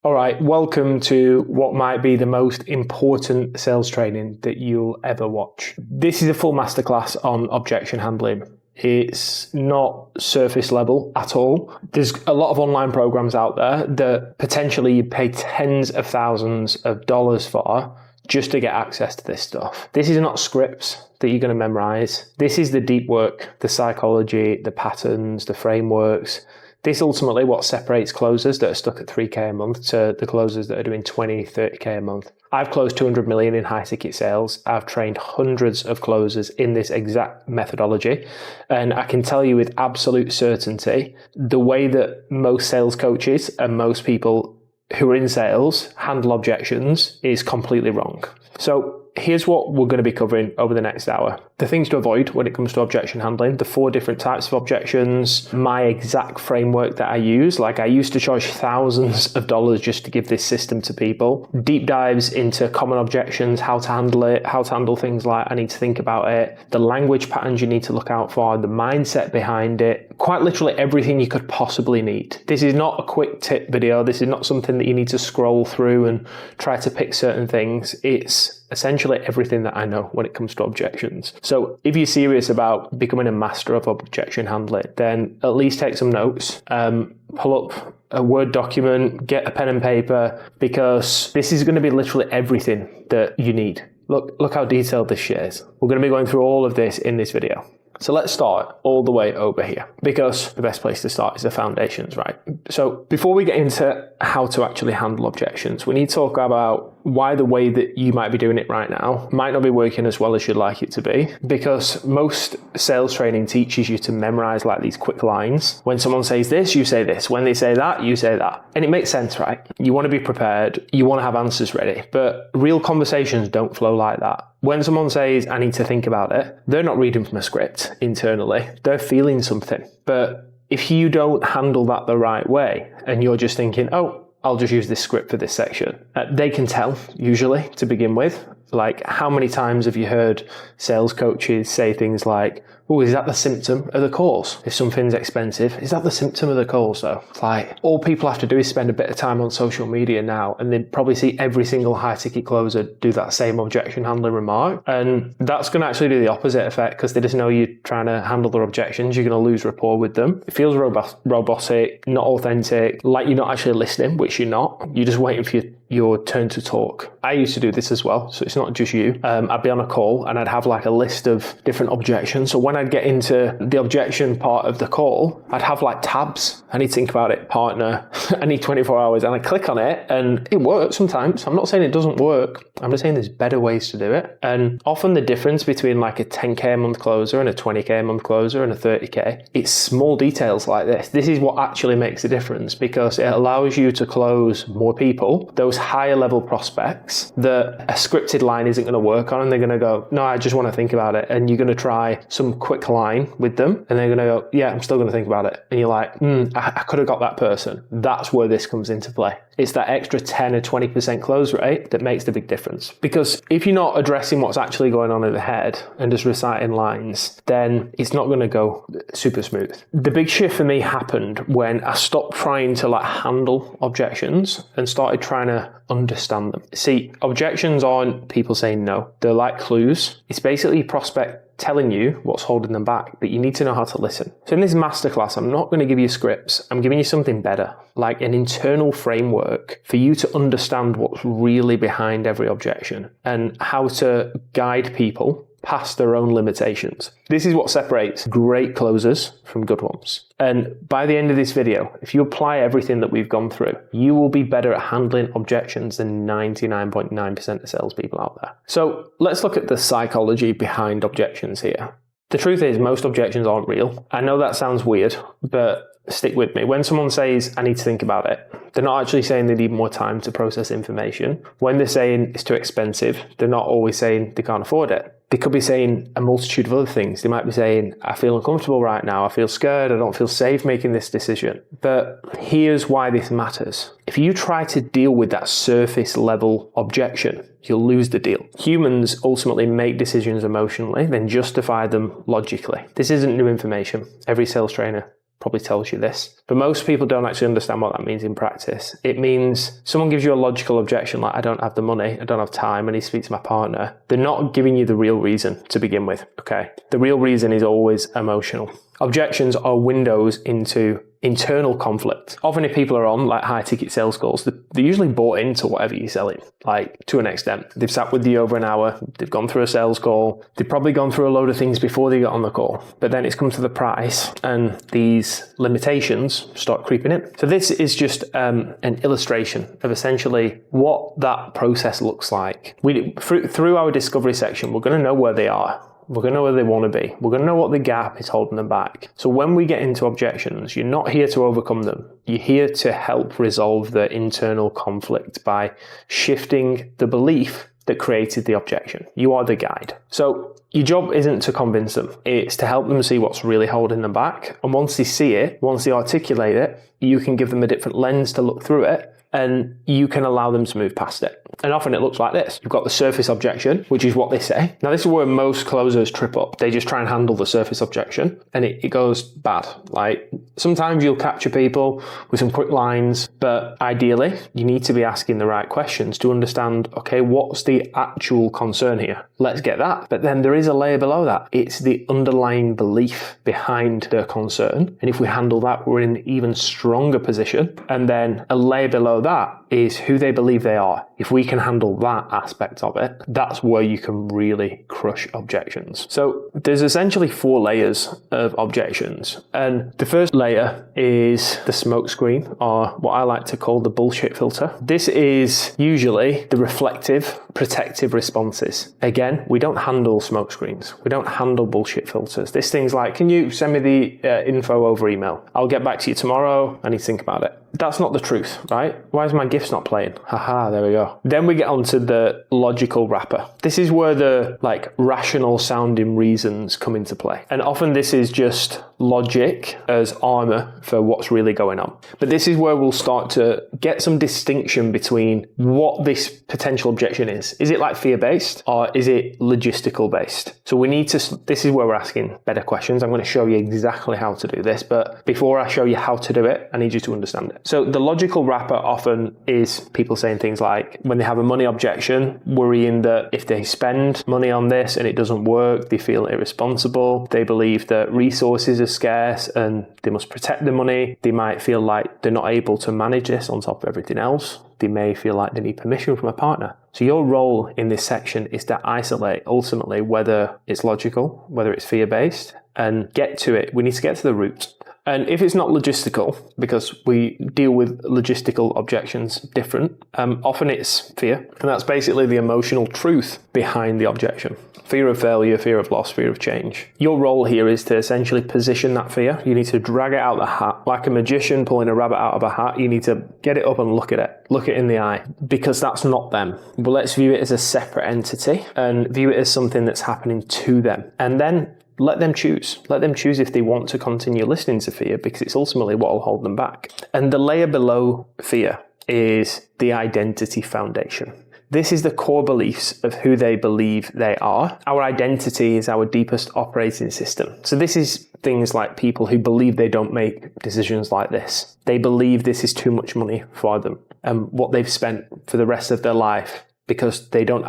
All right, welcome to what might be the most important sales training that you'll ever watch. This is a full masterclass on objection handling. It's not surface level at all. There's a lot of online programs out there that potentially you pay tens of thousands of dollars for just to get access to this stuff. This is not scripts that you're going to memorize. This is the deep work, the psychology, the patterns, the frameworks. This ultimately what separates closers that are stuck at 3K a month to the closers that are doing 20, 30K a month. I've closed 200 million in high ticket sales. I've trained hundreds of closers in this exact methodology. And I can tell you with absolute certainty, the way that most sales coaches and most people who are in sales handle objections is completely wrong. So here's what we're going to be covering over the next hour. The things to avoid when it comes to objection handling, the 4 different types of objections, my exact framework that I use. Like I used to charge thousands of dollars just to give this system to people. Deep dives into common objections, how to handle it, how to handle things like I need to think about it, the language patterns you need to look out for, the mindset behind it, quite literally everything you could possibly need. This is not a quick tip video. This is not something that you need to scroll through and try to pick certain things. It's essentially everything that I know when it comes to objections. So if you're serious about becoming a master of objection handling, then at least take some notes, pull up a Word document, get a pen and paper, because this is going to be literally everything that you need. Look how detailed this shit is. We're going to be going through all of this in this video. So let's start all the way over here, because the best place to start is the foundations, right? So before we get into how to actually handle objections, we need to talk about why the way that you might be doing it right now might not be working as well as you'd like it to be, because most sales training teaches you to memorize like these quick lines. When someone says this, you say this. When they say that, you say that. And it makes sense, right? You want to be prepared. You want to have answers ready. But real conversations don't flow like that. When someone says, I need to think about it, they're not reading from a script internally. They're feeling something. But if you don't handle that the right way and you're just thinking, oh, I'll just use this script for this section. They can tell, usually, to begin with. Like, how many times have you heard sales coaches say things like, oh, is that the symptom of the cause? If something's expensive, is that the symptom of the cause though? It's like, all people have to do is spend a bit of time on social media now, and they probably see every single high ticket closer do that same objection handling remark. And that's going to actually do the opposite effect, because they just know you're trying to handle their objections. You're going to lose rapport with them. It feels robotic, not authentic, like you're not actually listening, which you're not. You're just waiting for your turn to talk. I used to do this as well, so it's not just you. I'd be on a call and I'd have like a list of different objections. So when I'd get into the objection part of the call, I'd have like tabs. I need to think about it, partner. I need 24 hours. And I click on it and it works sometimes. I'm not saying it doesn't work. I'm just saying there's better ways to do it. And often the difference between like a 10K a month closer and a 20K a month closer and a 30K, it's small details like this. This is what actually makes a difference, because it allows you to close more people, those higher level prospects that a scripted line isn't going to work on, and they're going to go, no, I just want to think about it. And you're going to try some quick line with them and they're going to go, yeah, I'm still going to think about it. And you're like, I could have got that person. That's where this comes into play. It's that extra 10 or 20% close rate that makes the big difference. Because if you're not addressing what's actually going on in the head and just reciting lines, then it's not going to go super smooth. The big shift for me happened when I stopped trying to like handle objections and started trying to understand them. See, objections aren't people saying no. They're like clues. It's basically prospect telling you what's holding them back, but you need to know how to listen. So in this masterclass, I'm not going to give you scripts. I'm giving you something better, like an internal framework for you to understand what's really behind every objection and how to guide people past their own limitations. This is what separates great closers from good ones. And by the end of this video, if you apply everything that we've gone through, you will be better at handling objections than 99.9% of salespeople out there. So let's look at the psychology behind objections here. The truth is, most objections aren't real. I know that sounds weird, but stick with me. When someone says, I need to think about it, they're not actually saying they need more time to process information. When they're saying it's too expensive, they're not always saying they can't afford it. They could be saying a multitude of other things. They might be saying, I feel uncomfortable right now. I feel scared. I don't feel safe making this decision. But here's why this matters. If you try to deal with that surface level objection, you'll lose the deal. Humans ultimately make decisions emotionally, then justify them logically. This isn't new information. Every sales trainer probably tells you this. But most people don't actually understand what that means in practice. It means someone gives you a logical objection like, I don't have the money, I don't have time, I need to speak to my partner. They're not giving you the real reason to begin with, okay? The real reason is always emotional. Objections are windows into internal conflict. Often if people are on like high ticket sales calls, they're usually bought into whatever you're selling, like to an extent. They've sat with you over an hour, they've gone through a sales call, they've probably gone through a load of things before they got on the call, but then it's come to the price and these limitations start creeping in. So this is just an illustration of essentially what that process looks like. Through our discovery section, we're going to know where they are. We're going to know where they want to be. We're going to know what the gap is holding them back. So when we get into objections, you're not here to overcome them. You're here to help resolve the internal conflict by shifting the belief that created the objection. You are the guide. So your job isn't to convince them. It's to help them see what's really holding them back. And once they see it, once they articulate it, you can give them a different lens to look through it, and you can allow them to move past it. And often it looks like this. You've got the surface objection, which is what they say. Now, this is where most closers trip up. They just try and handle the surface objection, and it goes bad. Like, sometimes you'll capture people with some quick lines, but ideally, you need to be asking the right questions to understand, okay, what's the actual concern here? Let's get that. But then there is a layer below that. It's the underlying belief behind their concern. And if we handle that, we're in an even stronger position. And then a layer below that is who they believe they are. If we can handle that aspect of it, that's where you can really crush objections. So there's essentially 4 layers of objections. And the first layer is the smoke screen, or what I like to call the bullshit filter. This is usually the reflective, protective responses. Again, we don't handle smoke screens. We don't handle bullshit filters. This thing's like, can you send me the info over email? I'll get back to you tomorrow. I need to think about it. That's not the truth, right? Why is my GIFs not playing? Haha, there we go. Then we get onto the logical wrapper. This is where the rational sounding reasons come into play. And often this is just logic as armor for what's really going on. But this is where we'll start to get some distinction between what this potential objection is. Is it like fear-based or is it logistical-based? So we need to, this is where we're asking better questions. I'm going to show you exactly how to do this, but before I show you how to do it, I need you to understand it. So the logical wrapper often is people saying things like, when they have a money objection, worrying that if they spend money on this and it doesn't work, they feel irresponsible. They believe that resources are scarce and they must protect the money. They might feel like they're not able to manage this on top of everything else. They may feel like they need permission from a partner. So your role in this section is to isolate ultimately whether it's logical, whether it's fear-based, and get to it. We need to get to the root. And if it's not logistical, because we deal with logistical objections different, often it's fear. And that's basically the emotional truth behind the objection. Fear of failure, fear of loss, fear of change. Your role here is to essentially position that fear. You need to drag it out of the hat. Like a magician pulling a rabbit out of a hat, you need to get it up and look at it. Look it in the eye. Because that's not them. But let's view it as a separate entity and view it as something that's happening to them. And then let them choose. Let them choose if they want to continue listening to fear, because it's ultimately what will hold them back. And the layer below fear is the identity foundation. This is the core beliefs of who they believe they are. Our identity is our deepest operating system. So this is things like people who believe they don't make decisions like this. They believe this is too much money for them and what they've spent for the rest of their life, because they don't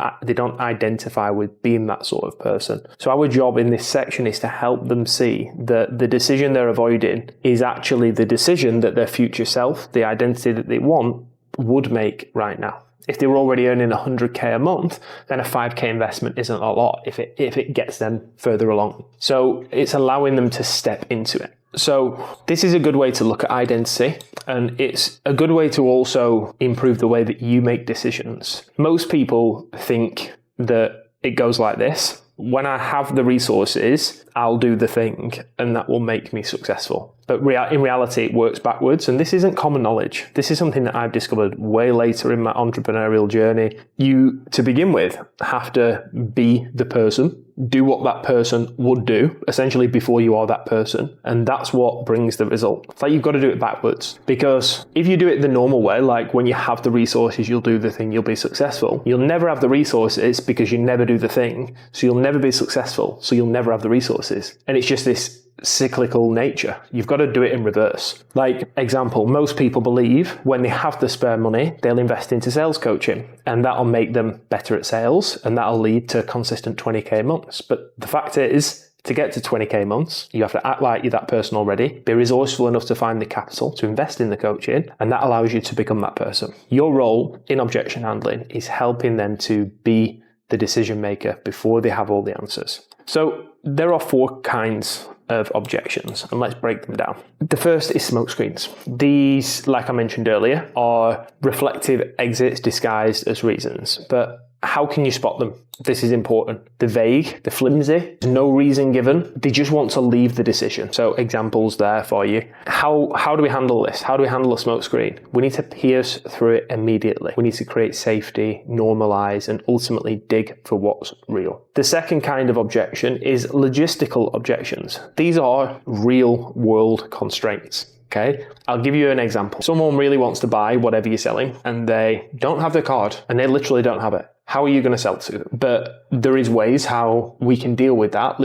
identify with being that sort of person. So our job in this section is to help them see that the decision they're avoiding is actually the decision that their future self, the identity that they want, would make right now. If they were already earning 100k a month, then a 5k investment isn't a lot if it gets them further along. So it's allowing them to step into it. So this is a good way to look at identity, and it's a good way to also improve the way that you make decisions. Most people think that it goes like this. When I have the resources, I'll do the thing and that will make me successful. But in reality, it works backwards, and this isn't common knowledge. This is something that I've discovered way later in my entrepreneurial journey. You, to begin with, have to be the person, do what that person would do, essentially before you are that person, and that's what brings the result. It's like you've got to do it backwards, because if you do it the normal way, like when you have the resources, you'll do the thing, you'll be successful. You'll never have the resources because you never do the thing, so you'll never be successful, so you'll never have the resources. And it's just this cyclical nature. You've got to do it in reverse. Like, example, most people believe when they have the spare money, they'll invest into sales coaching, and that'll make them better at sales, and that'll lead to consistent 20k months. But the fact is, to get to 20k months, you have to act like you're that person already, be resourceful enough to find the capital to invest in the coaching, and that allows you to become that person. Your role in objection handling is helping them to be the decision maker before they have all the answers. So there are 4 kinds of objections, and let's break them down. The first is smokescreens. These, like I mentioned earlier, are reflective exits disguised as reasons. But how can you spot them? This is important. They're vague, they're flimsy, there's no reason given. They just want to leave the decision. So examples there for you. How do we handle this? How do we handle a smokescreen? We need to pierce through it immediately. We need to create safety, normalize, and ultimately dig for what's real. The second kind of objection is logistical objections. These are real world constraints. Okay, I'll give you an example. Someone really wants to buy whatever you're selling and they don't have the card and they literally don't have it. How are you going to sell to them? But there is ways how we can deal with that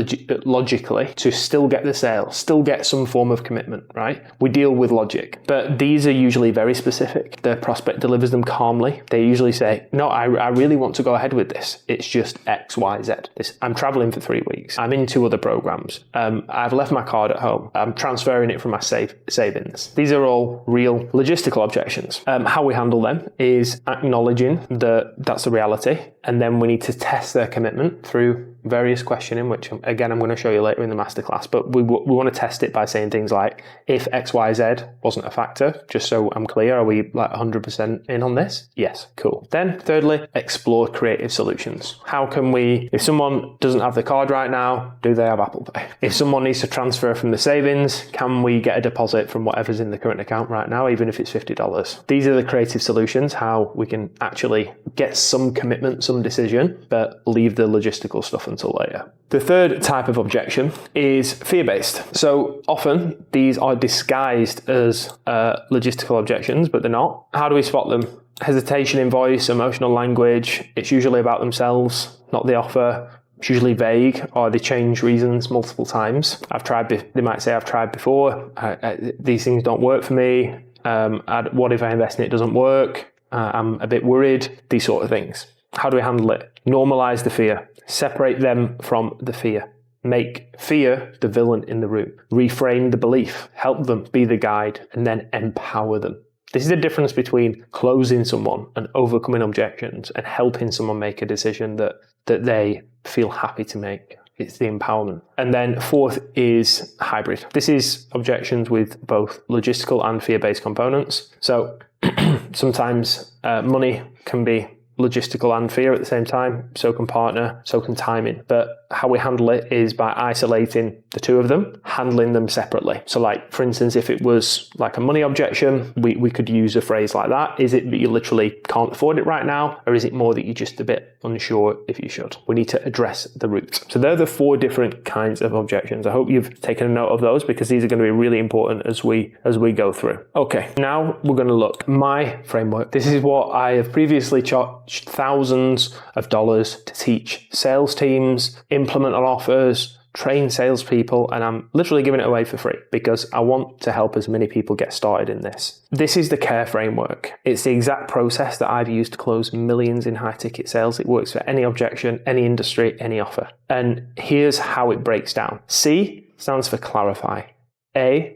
logically to still get the sale, still get some form of commitment, right? We deal with logic, but these are usually very specific. The prospect delivers them calmly. They usually say, no, I really want to go ahead with this. It's just X, Y, Z. I'm traveling for 3 weeks. I'm in 2 other programs. I've left my card at home. I'm transferring it from my savings. These are all real logistical objections. How we handle them is acknowledging that that's the reality. And then we need to test their commitment through various questioning, which again, I'm going to show you later in the masterclass, but we want to test it by saying things like, if X, Y, Z wasn't a factor, just so I'm clear, are we like 100% in on this? Yes, cool. Then thirdly, explore creative solutions. How can we, if someone doesn't have the card right now, do they have Apple Pay? If someone needs to transfer from the savings, can we get a deposit from whatever's in the current account right now, even if it's $50? These are the creative solutions, how we can actually get some commitment, some decision, but leave the logistical stuff until later. The third type of objection is fear-based. So often these are disguised as logistical objections, but they're not. How do we spot them? Hesitation in voice, emotional language. It's usually about themselves, not the offer. It's usually vague, or they change reasons multiple times. They might say, I've tried before. These things don't work for me. What if I invest in it, doesn't work? I'm a bit worried. These sort of things. How do we handle it? Normalize the fear. Separate them from the fear. Make fear the villain in the room. Reframe the belief. Help them be the guide, and then empower them. This is the difference between closing someone and overcoming objections and helping someone make a decision that they feel happy to make. It's the empowerment. And then fourth is hybrid. This is objections with both logistical and fear-based components. So sometimes money can be logistical and fear at the same time, so can partner, so can timing. But how we handle it is by isolating the two of them, handling them separately. So like, for instance, if it was like a money objection, we could use a phrase like that. Is it that you literally can't afford it right now? Or is it more that you're just a bit unsure if you should? We need to address the root. So they're the four different kinds of objections. I hope you've taken a note of those because these are going to be really important as we go through. Okay, now we're going to look my framework. This is what I have previously charged thousands of dollars to teach sales teams, implement on offers, train salespeople, and I'm literally giving it away for free because I want to help as many people get started in this. This is the CARE framework. It's the exact process that I've used to close millions in high ticket sales. It works for any objection, any industry, any offer. And here's how it breaks down. C stands for clarify. A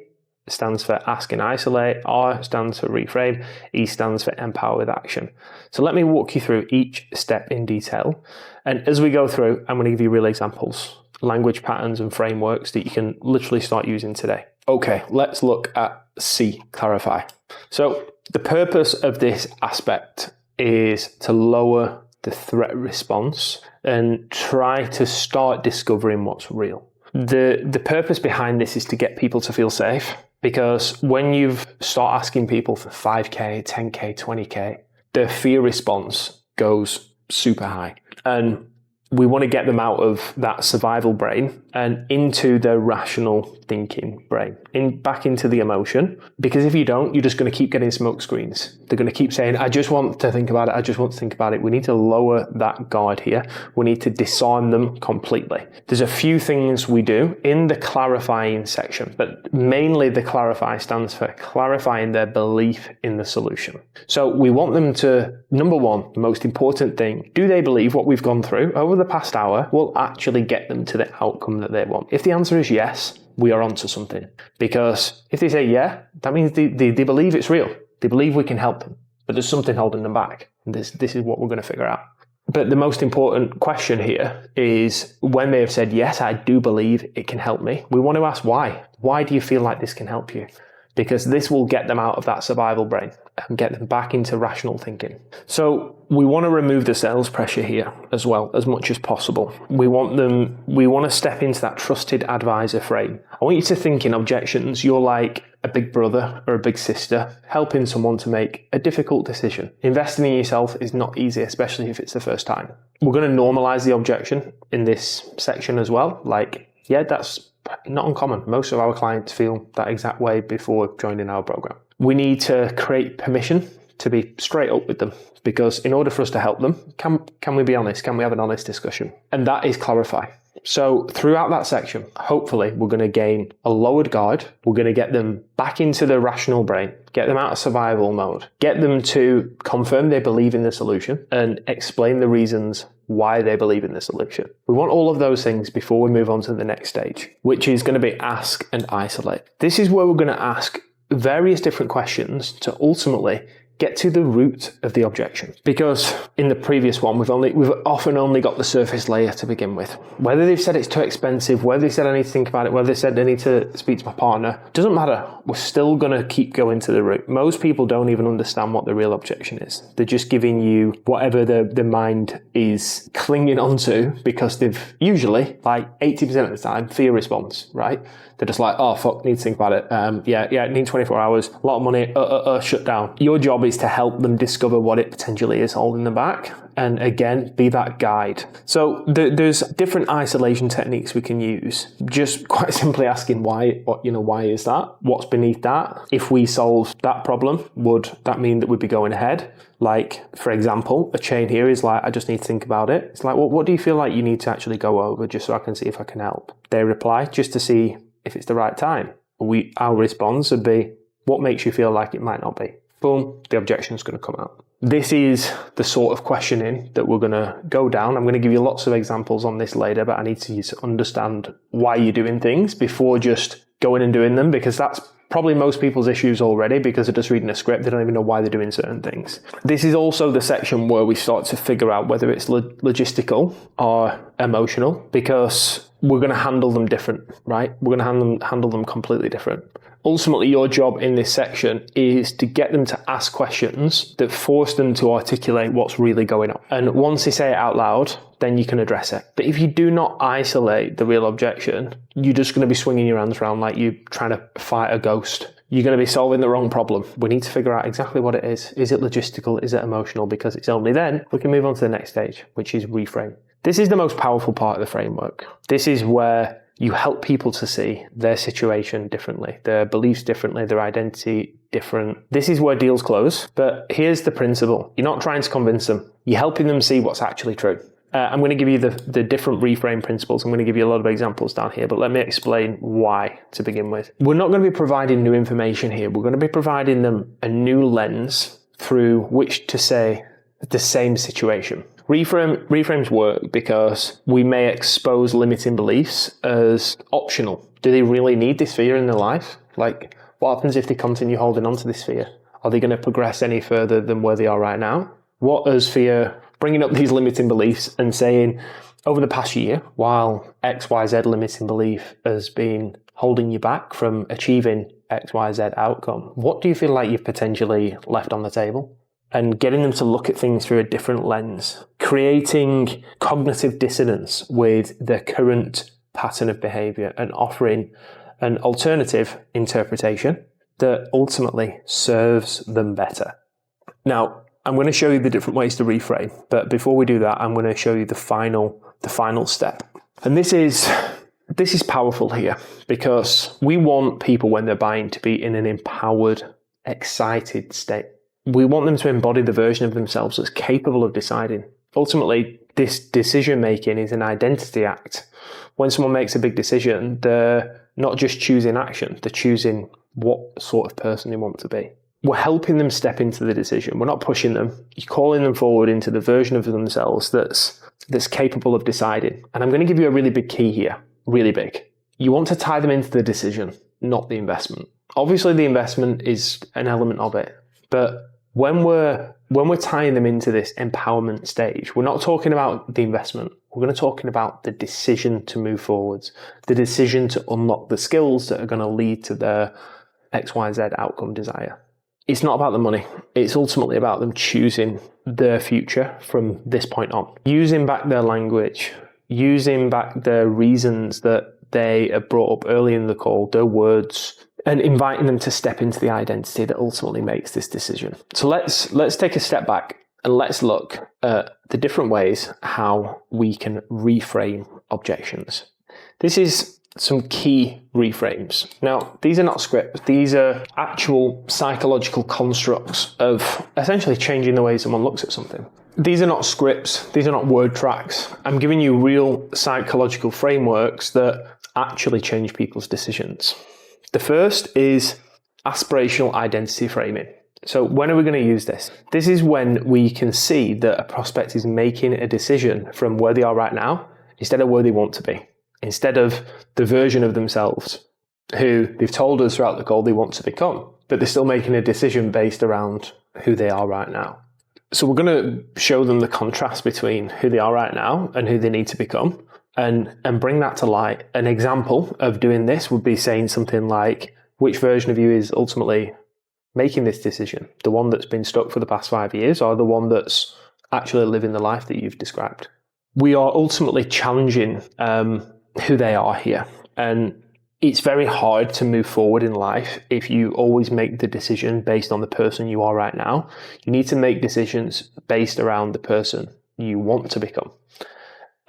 stands for ask and isolate. R stands for reframe. E stands for empower with action. So let me walk you through each step in detail. And as we go through, I'm going to give you real examples, language patterns and frameworks that you can literally start using today. Okay, let's look at C, clarify. So the purpose of this aspect is to lower the threat response and try to start discovering what's real. The purpose behind this is to get people to feel safe, because when you start asking people for 5K, 10K, 20K, their fear response goes super high. And we want to get them out of that survival brain and into the rational thinking brain, back into the emotion. Because if you don't, you're just going to keep getting smoke screens. They're going to keep saying, I just want to think about it. I just want to think about it. We need to lower that guard here. We need to disarm them completely. There's a few things we do in the clarifying section, but mainly the clarify stands for clarifying their belief in the solution. So we want them to, number one, the most important thing, do they believe what we've gone through over the past hour will actually get them to the outcome that they want? If the answer is yes, we are onto something. Because if they say yeah, that means they believe it's real. They believe we can help them, but there's something holding them back. This is what we're going to figure out. But the most important question here is when they have said, yes, I do believe it can help me, we want to ask why. Why do you feel like this can help you? Because this will get them out of that survival brain and get them back into rational thinking. So we want to remove the sales pressure here as well, as much as possible. We want to step into that trusted advisor frame. I want you to think in objections, you're like a big brother or a big sister, helping someone to make a difficult decision. Investing in yourself is not easy, especially if it's the first time. We're going to normalize the objection in this section as well. Like, yeah, that's not uncommon. Most of our clients feel that exact way before joining our program. We need to create permission to be straight up with them, because in order for us to help them, can we be honest? Can we have an honest discussion? And that is clarify. So throughout that section, hopefully we're going to gain a lowered guard. We're going to get them back into the rational brain, get them out of survival mode, get them to confirm they believe in the solution and explain the reasons why they believe in the solution. We want all of those things before we move on to the next stage, which is going to be ask and isolate. This is where we're going to ask various different questions to ultimately get to the root of the objection. Because in the previous one, we've often only got the surface layer to begin with. Whether they've said it's too expensive, whether they said I need to think about it, whether they said they need to speak to my partner, doesn't matter. We're still going to keep going to the root. Most people don't even understand what the real objection is. They're just giving you whatever the mind is clinging onto, because they've usually, like 80% of the time, fear response, right? They're just like, oh, fuck, need to think about it. It needs 24 hours, a lot of money, shut down. Your job is to help them discover what it potentially is holding them back. And again, be that guide. So there's different isolation techniques we can use. Just quite simply asking why is that? What's beneath that? If we solve that problem, would that mean that we'd be going ahead? Like, for example, a chain here is like, I just need to think about it. It's like, well, what do you feel like you need to actually go over just so I can see if I can help? They reply just to see if it's the right time. Our response would be, what makes you feel like it might not be? Boom, the objection is going to come out. This is the sort of questioning that we're going to go down. I'm going to give you lots of examples on this later, but I need you to understand why you're doing things before just going and doing them, because that's probably most people's issues already, because they're just reading a script. They don't even know why they're doing certain things. This is also the section where we start to figure out whether it's logistical or emotional, because we're going to handle them different, right? We're going to handle them completely different. Ultimately, your job in this section is to get them to ask questions that force them to articulate what's really going on. And once they say it out loud, then you can address it. But if you do not isolate the real objection, you're just going to be swinging your hands around like you're trying to fight a ghost. You're going to be solving the wrong problem. We need to figure out exactly what it is. Is it logistical? Is it emotional? Because it's only then we can move on to the next stage, which is reframe. This is the most powerful part of the framework. This is where you help people to see their situation differently, their beliefs differently, their identity different. This is where deals close. But here's the principle. You're not trying to convince them. You're helping them see what's actually true. I'm going to give you the different reframe principles. I'm going to give you a lot of examples down here, but let me explain why to begin with. We're not going to be providing new information here. We're going to be providing them a new lens through which to say the same situation. Reframes work because we may expose limiting beliefs as optional. Do they really need this fear in their life? Like, what happens if they continue holding on to this fear? Are they going to progress any further than where they are right now? What is fear bringing up these limiting beliefs and saying, over the past year, while XYZ limiting belief has been holding you back from achieving XYZ outcome, what do you feel like you've potentially left on the table? And getting them to look at things through a different lens, creating cognitive dissonance with their current pattern of behavior and offering an alternative interpretation that ultimately serves them better. Now, I'm going to show you the different ways to reframe, but before we do that, I'm going to show you the final step. And this is This is powerful here because we want people when they're buying to be in an empowered, excited state. We want them to embody the version of themselves that's capable of deciding. Ultimately, this decision making is an identity act. When someone makes a big decision, they're not just choosing action, they're choosing what sort of person they want to be. We're helping them step into the decision. We're not pushing them. You're calling them forward into the version of themselves that's capable of deciding. And I'm going to give you a really big key here, really big. You want to tie them into the decision, not the investment. Obviously, the investment is an element of it, but when we're tying them into this empowerment stage, we're not talking about the investment. We're going to talking about the decision to move forwards, the decision to unlock the skills that are going to lead to their XYZ outcome desire. It's not about the money. It's ultimately about them choosing their future from this point on. Using back their language, using back their reasons that they have brought up early in the call, their words, and inviting them to step into the identity that ultimately makes this decision. So let's take a step back and let's look at the different ways how we can reframe objections. This is some key reframes. Now, these are not scripts. These are actual psychological constructs of essentially changing the way someone looks at something. These are not scripts. These are not word tracks. I'm giving you real psychological frameworks that actually change people's decisions. The first is aspirational identity framing. So when are we going to use this? This is when we can see that a prospect is making a decision from where they are right now instead of where they want to be, instead of the version of themselves who they've told us throughout the call they want to become, but they're still making a decision based around who they are right now. So we're going to show them the contrast between who they are right now and who they need to become, and bring that to light. An example of doing this would be saying something like, which version of you is ultimately making this decision? The one that's been stuck for the past 5 years, or the one that's actually living the life that you've described? We are ultimately challenging who they are here. And it's very hard to move forward in life if you always make the decision based on the person you are right now. You need to make decisions based around the person you want to become.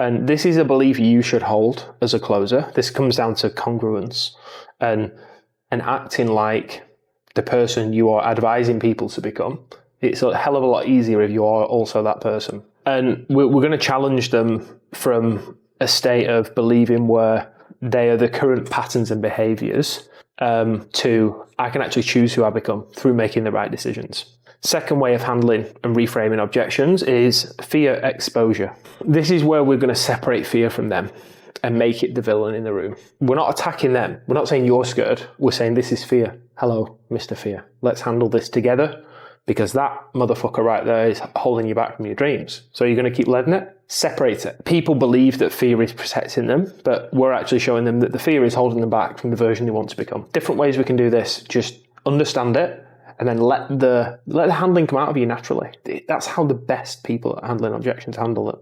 And this is a belief you should hold as a closer. This comes down to congruence and acting like the person you are advising people to become. It's a hell of a lot easier if you are also that person. And we're going to challenge them from a state of believing where they are the current patterns and behaviors to I can actually choose who I become through making the right decisions. Second way of handling and reframing objections is fear exposure. This is where we're going to separate fear from them and make it the villain in the room. We're not attacking them. We're not saying you're scared. We're saying this is fear. Hello, Mr. Fear. Let's handle this together, because that motherfucker right there is holding you back from your dreams. So you're going to keep letting it? Separate it. People believe that fear is protecting them, but we're actually showing them that the fear is holding them back from the version they want to become. Different ways we can do this. Just understand it and then let the handling come out of you naturally. That's how the best people at handling objections handle them.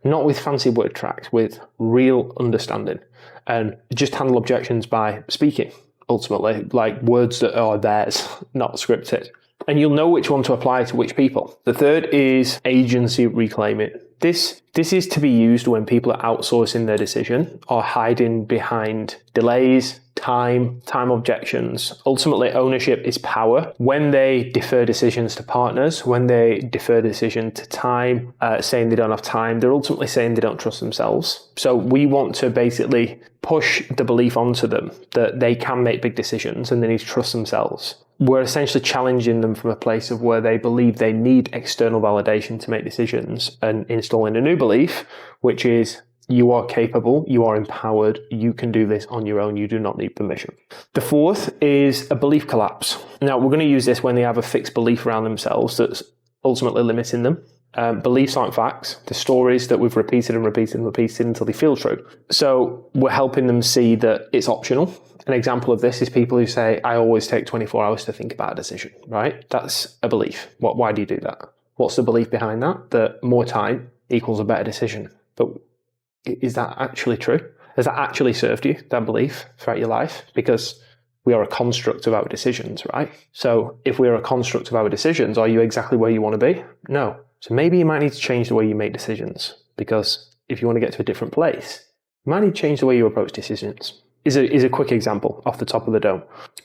Not with fancy word tracks, with real understanding. And just handle objections by speaking, ultimately, like words that are theirs, not scripted. And you'll know which one to apply to which people. The third is agency reclaiming. This is to be used when people are outsourcing their decision or hiding behind delays, time objections. Ultimately, ownership is power. When they defer decisions to partners, when they defer decision to time, saying they don't have time, they're ultimately saying they don't trust themselves. So we want to basically push the belief onto them that they can make big decisions and they need to trust themselves. We're essentially challenging them from a place of where they believe they need external validation to make decisions and installing a new belief, which is you are capable, you are empowered, you can do this on your own, you do not need permission. The fourth is a belief collapse. Now, we're going to use this when they have a fixed belief around themselves that's ultimately limiting them. Beliefs aren't facts. The stories that we've repeated and repeated and repeated until they feel true. So we're helping them see that it's optional. An example of this is people who say, I always take 24 hours to think about a decision, right? That's a belief. Why do you do that? What's the belief behind that? That more time equals a better decision. But is that actually true? Has that actually served you, that belief, throughout your life? Because we are a construct of our decisions, right? So if we are a construct of our decisions, are you exactly where you want to be? No. So maybe you might need to change the way you make decisions, because if you want to get to a different place, You might need to change the way you approach decisions. Is a quick example off the top of the dome.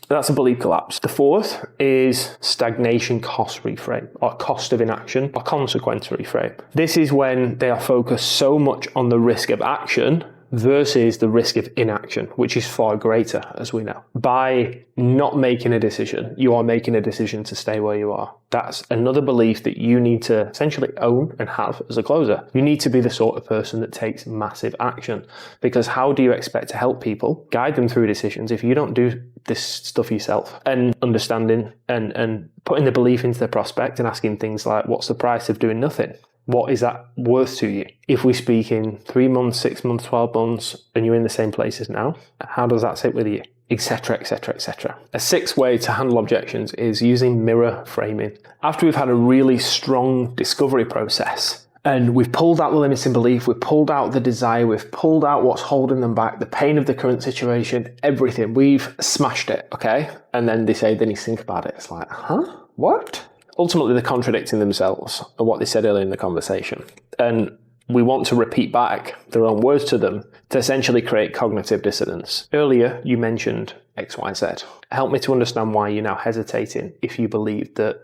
That's a belief collapse. The fourth is stagnation cost reframe, or cost of inaction, or consequence reframe. This is when they are focused so much on the risk of action versus the risk of inaction, which is far greater, as we know. By not making a decision, you are making a decision to stay where you are. That's another belief that you need to essentially own and have as a closer. You need to be the sort of person that takes massive action, because how do you expect to help people, guide them through decisions, if you don't do this stuff yourself? And understanding and putting the belief into the prospect and asking things like, what's the price of doing nothing? What is that worth to you? If we speak in 3 months, 6 months, 12 months, and you're in the same place as now, how does that sit with you? Etc, etc, etc. A sixth way to handle objections is using mirror framing. After we've had a really strong discovery process, and we've pulled out the limiting belief, we've pulled out the desire, we've pulled out what's holding them back, the pain of the current situation, everything, we've smashed it, okay? And then they say, then you think about it. It's like, huh? What? Ultimately, they're contradicting themselves and what they said earlier in the conversation. And we want to repeat back their own words to them to essentially create cognitive dissonance. Earlier, you mentioned X, Y, Z. Help me to understand why you're now hesitating if you believe that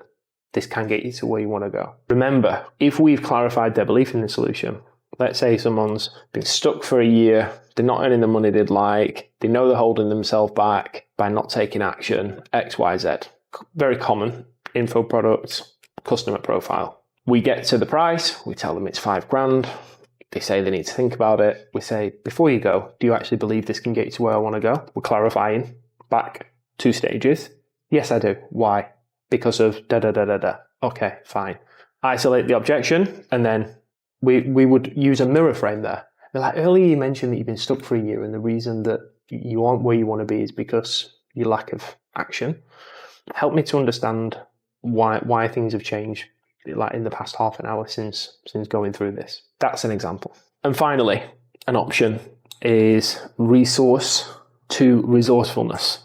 this can get you to where you want to go. Remember, if we've clarified their belief in the solution, let's say someone's been stuck for a year, they're not earning the money they'd like, they know they're holding themselves back by not taking action, X, Y, Z. Very common. Info products, customer profile. We get to the price, we tell them it's $5,000. They say they need to think about it. We say, before you go, do you actually believe this can get you to where I want to go? We're clarifying back 2 stages. Yes, I do. Why? Because of da da da da da. Okay, fine. Isolate the objection, and then we would use a mirror frame there. Like earlier you mentioned that you've been stuck for a year, and the reason that you aren't where you want to be is because your lack of action. Help me to understand why things have changed, like in the past half an hour since going through this. That's an example. And finally, an option is resource to resourcefulness.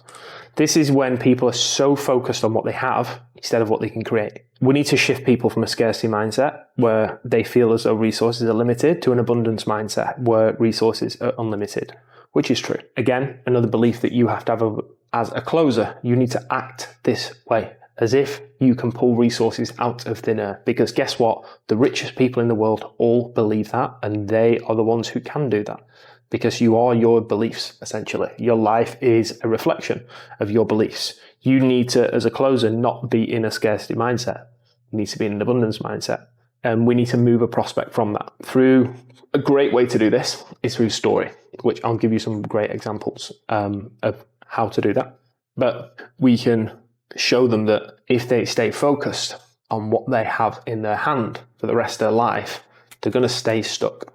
This is when people are so focused on what they have instead of what they can create. We need to shift people from a scarcity mindset where they feel as though resources are limited to an abundance mindset where resources are unlimited, which is true. Again, another belief that you have to have as a closer. You need to act this way, as if you can pull resources out of thin air. Because guess what? The richest people in the world all believe that, and they are the ones who can do that. Because you are your beliefs, essentially. Your life is a reflection of your beliefs. You need to, as a closer, not be in a scarcity mindset. You need to be in an abundance mindset. And we need to move a prospect from that. Through a great way to do this is through story, which I'll give you some great examples of how to do that. But we can show them that if they stay focused on what they have in their hand for the rest of their life, they're going to stay stuck.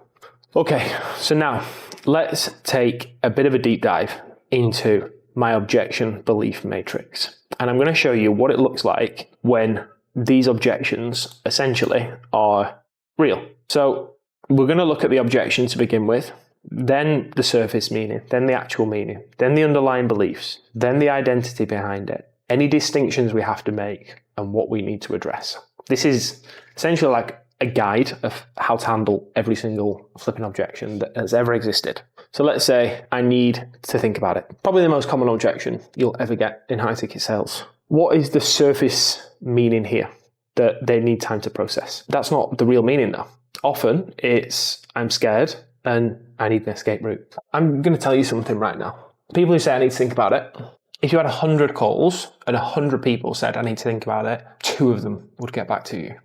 Okay, so now let's take a bit of a deep dive into my objection belief matrix. And I'm going to show you what it looks like when these objections essentially are real. So we're going to look at the objection to begin with, then the surface meaning, then the actual meaning, then the underlying beliefs, then the identity behind it, any distinctions we have to make, and what we need to address. This is essentially like a guide of how to handle every single flipping objection that has ever existed. So let's say I need to think about it. Probably the most common objection you'll ever get in high ticket sales. What is the surface meaning here that they need time to process? That's not the real meaning though. Often it's I'm scared and I need an escape route. I'm going to tell you something right now. People who say I need to think about it, if you had 100 calls and 100 people said I need to think about it, 2 of them would get back to you.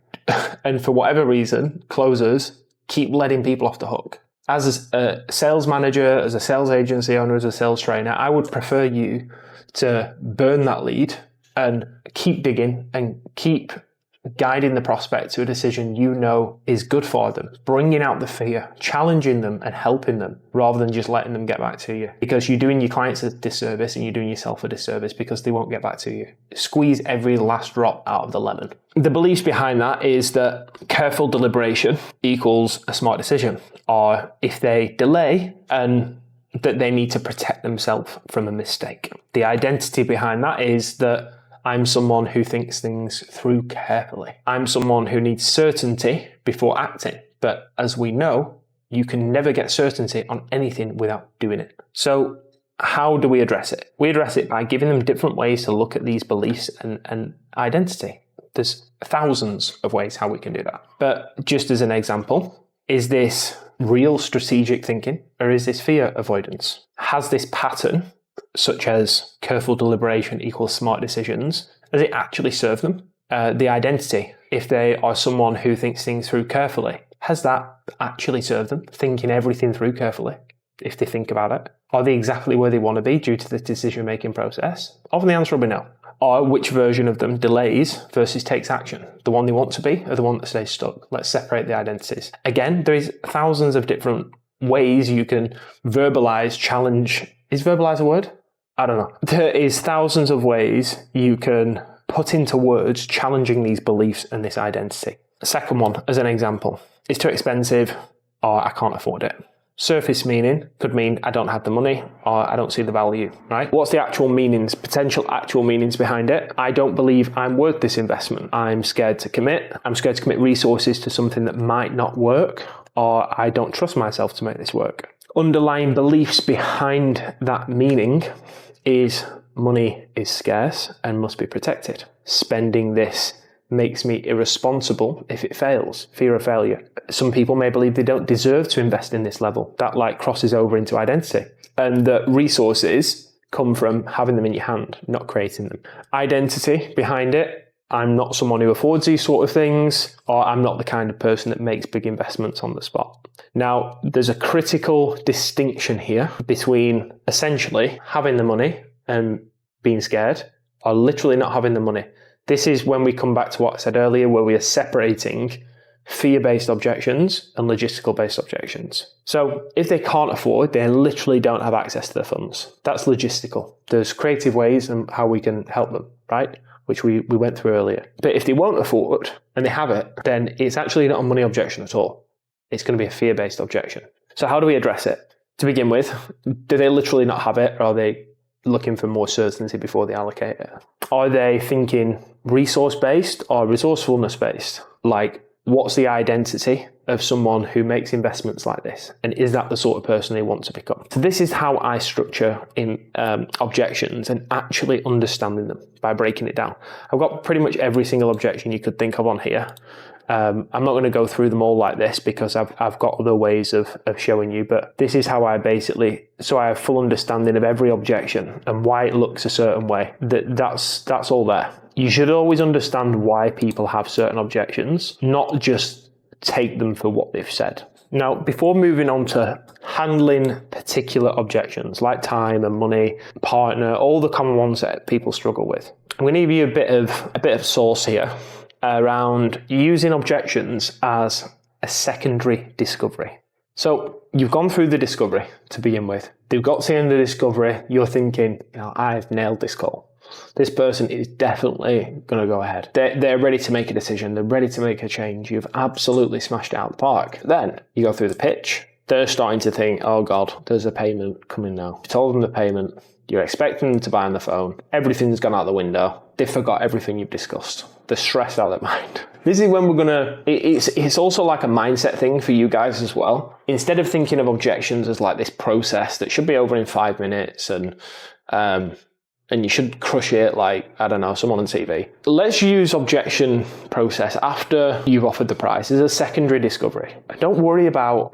And for whatever reason, closers keep letting people off the hook. As a sales manager, as a sales agency owner, as a sales trainer, I would prefer you to burn that lead and keep digging and keep guiding the prospect to a decision you know is good for them, bringing out the fear, challenging them and helping them rather than just letting them get back to you. Because you're doing your clients a disservice and you're doing yourself a disservice because they won't get back to you. Squeeze every last drop out of the lemon. The beliefs behind that is that careful deliberation equals a smart decision, or if they delay and that they need to protect themselves from a mistake. The identity behind that is that I'm someone who thinks things through carefully. I'm someone who needs certainty before acting. But as we know, You can never get certainty on anything without doing it. So how do we address it? We address it by giving them different ways to look at these beliefs and identity. There's thousands of ways how we can do that. But just as an example, is this real strategic thinking or is this fear avoidance? Has this pattern, such as careful deliberation equals smart decisions, does it actually serve them? The identity, if they are someone who thinks things through carefully, has that actually served them? Thinking everything through carefully, if they think about it. Are they exactly where they want to be due to the decision-making process? Often the answer will be no. Or which version of them delays versus takes action? The one they want to be or the one that stays stuck? Let's separate the identities. Again, there is thousands of different ways you can verbalize, challenge. Is verbalize a word? I don't know. There is thousands of ways you can put into words challenging these beliefs and this identity. The second one, as an example, it's too expensive or I can't afford it. Surface meaning could mean I don't have the money or I don't see the value, right? What's the actual meanings, potential actual meanings behind it? I don't believe I'm worth this investment. I'm scared to commit. I'm scared to commit resources to something that might not work, or I don't trust myself to make this work. Underlying beliefs behind that meaning is money is scarce and must be protected. Spending this makes me irresponsible if it fails. Fear of failure. Some people may believe they don't deserve to invest in this level. That crosses over into identity. And that resources come from having them in your hand, not creating them. Identity behind it, I'm not someone who affords these sort of things, or I'm not the kind of person that makes big investments on the spot. Now, there's a critical distinction here between essentially having the money and being scared, or literally not having the money. This is when we come back to what I said earlier, where we are separating fear-based objections and logistical-based objections. So if they can't afford, they literally don't have access to the funds. That's logistical. There's creative ways and how we can help them, right? Which we went through earlier. But if they won't afford and they have it, then it's actually not a money objection at all. It's going to be a fear-based objection. So how do we address it? To begin with, do they literally not have it, or are they looking for more certainty before they allocate it? Are they thinking resource-based or resourcefulness-based? Like, what's the identity of someone who makes investments like this? And is that the sort of person they want to become? So this is how I structure in objections and actually understanding them by breaking it down. I've got pretty much every single objection you could think of on here. I'm not going to go through them all like this because I've got other ways of showing you, but this is how I so I have full understanding of every objection and why it looks a certain way. That's all there. You should always understand why people have certain objections, not just take them for what they've said. Now, before moving on to handling particular objections like time and money, partner, all the common ones that people struggle with, I'm going to give you a bit of sauce here around using objections as a secondary discovery. So you've gone through the discovery to begin with. They've got to the end of the discovery. You're thinking, I've nailed this call. This person is definitely going to go ahead. They're ready to make a decision. They're ready to make a change. You've absolutely smashed it out of the park. Then you go through the pitch. They're starting to think, oh God, there's a payment coming now. You've told them the payment. You're expecting them to buy on the phone. Everything's gone out the window. They forgot everything you've discussed. They're stressed out of their mind. This is when we're going to... It's also like a mindset thing for you guys as well. Instead of thinking of objections as like this process that should be over in 5 minutes and you should crush it like, I don't know, someone on TV. Let's use objection process after you've offered the price as a secondary discovery. Don't worry about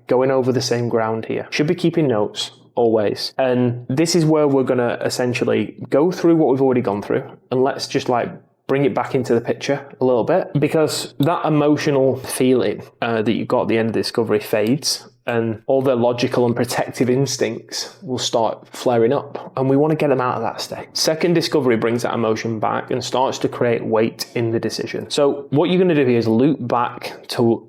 going over the same ground here. Should be keeping notes always. And this is where we're going to essentially go through what we've already gone through, and let's just bring it back into the picture a little bit, because that emotional feeling that you got at the end of the discovery fades, and all the logical and protective instincts will start flaring up, and we want to get them out of that state. Second discovery brings that emotion back and starts to create weight in the decision. So what you're going to do here is loop back to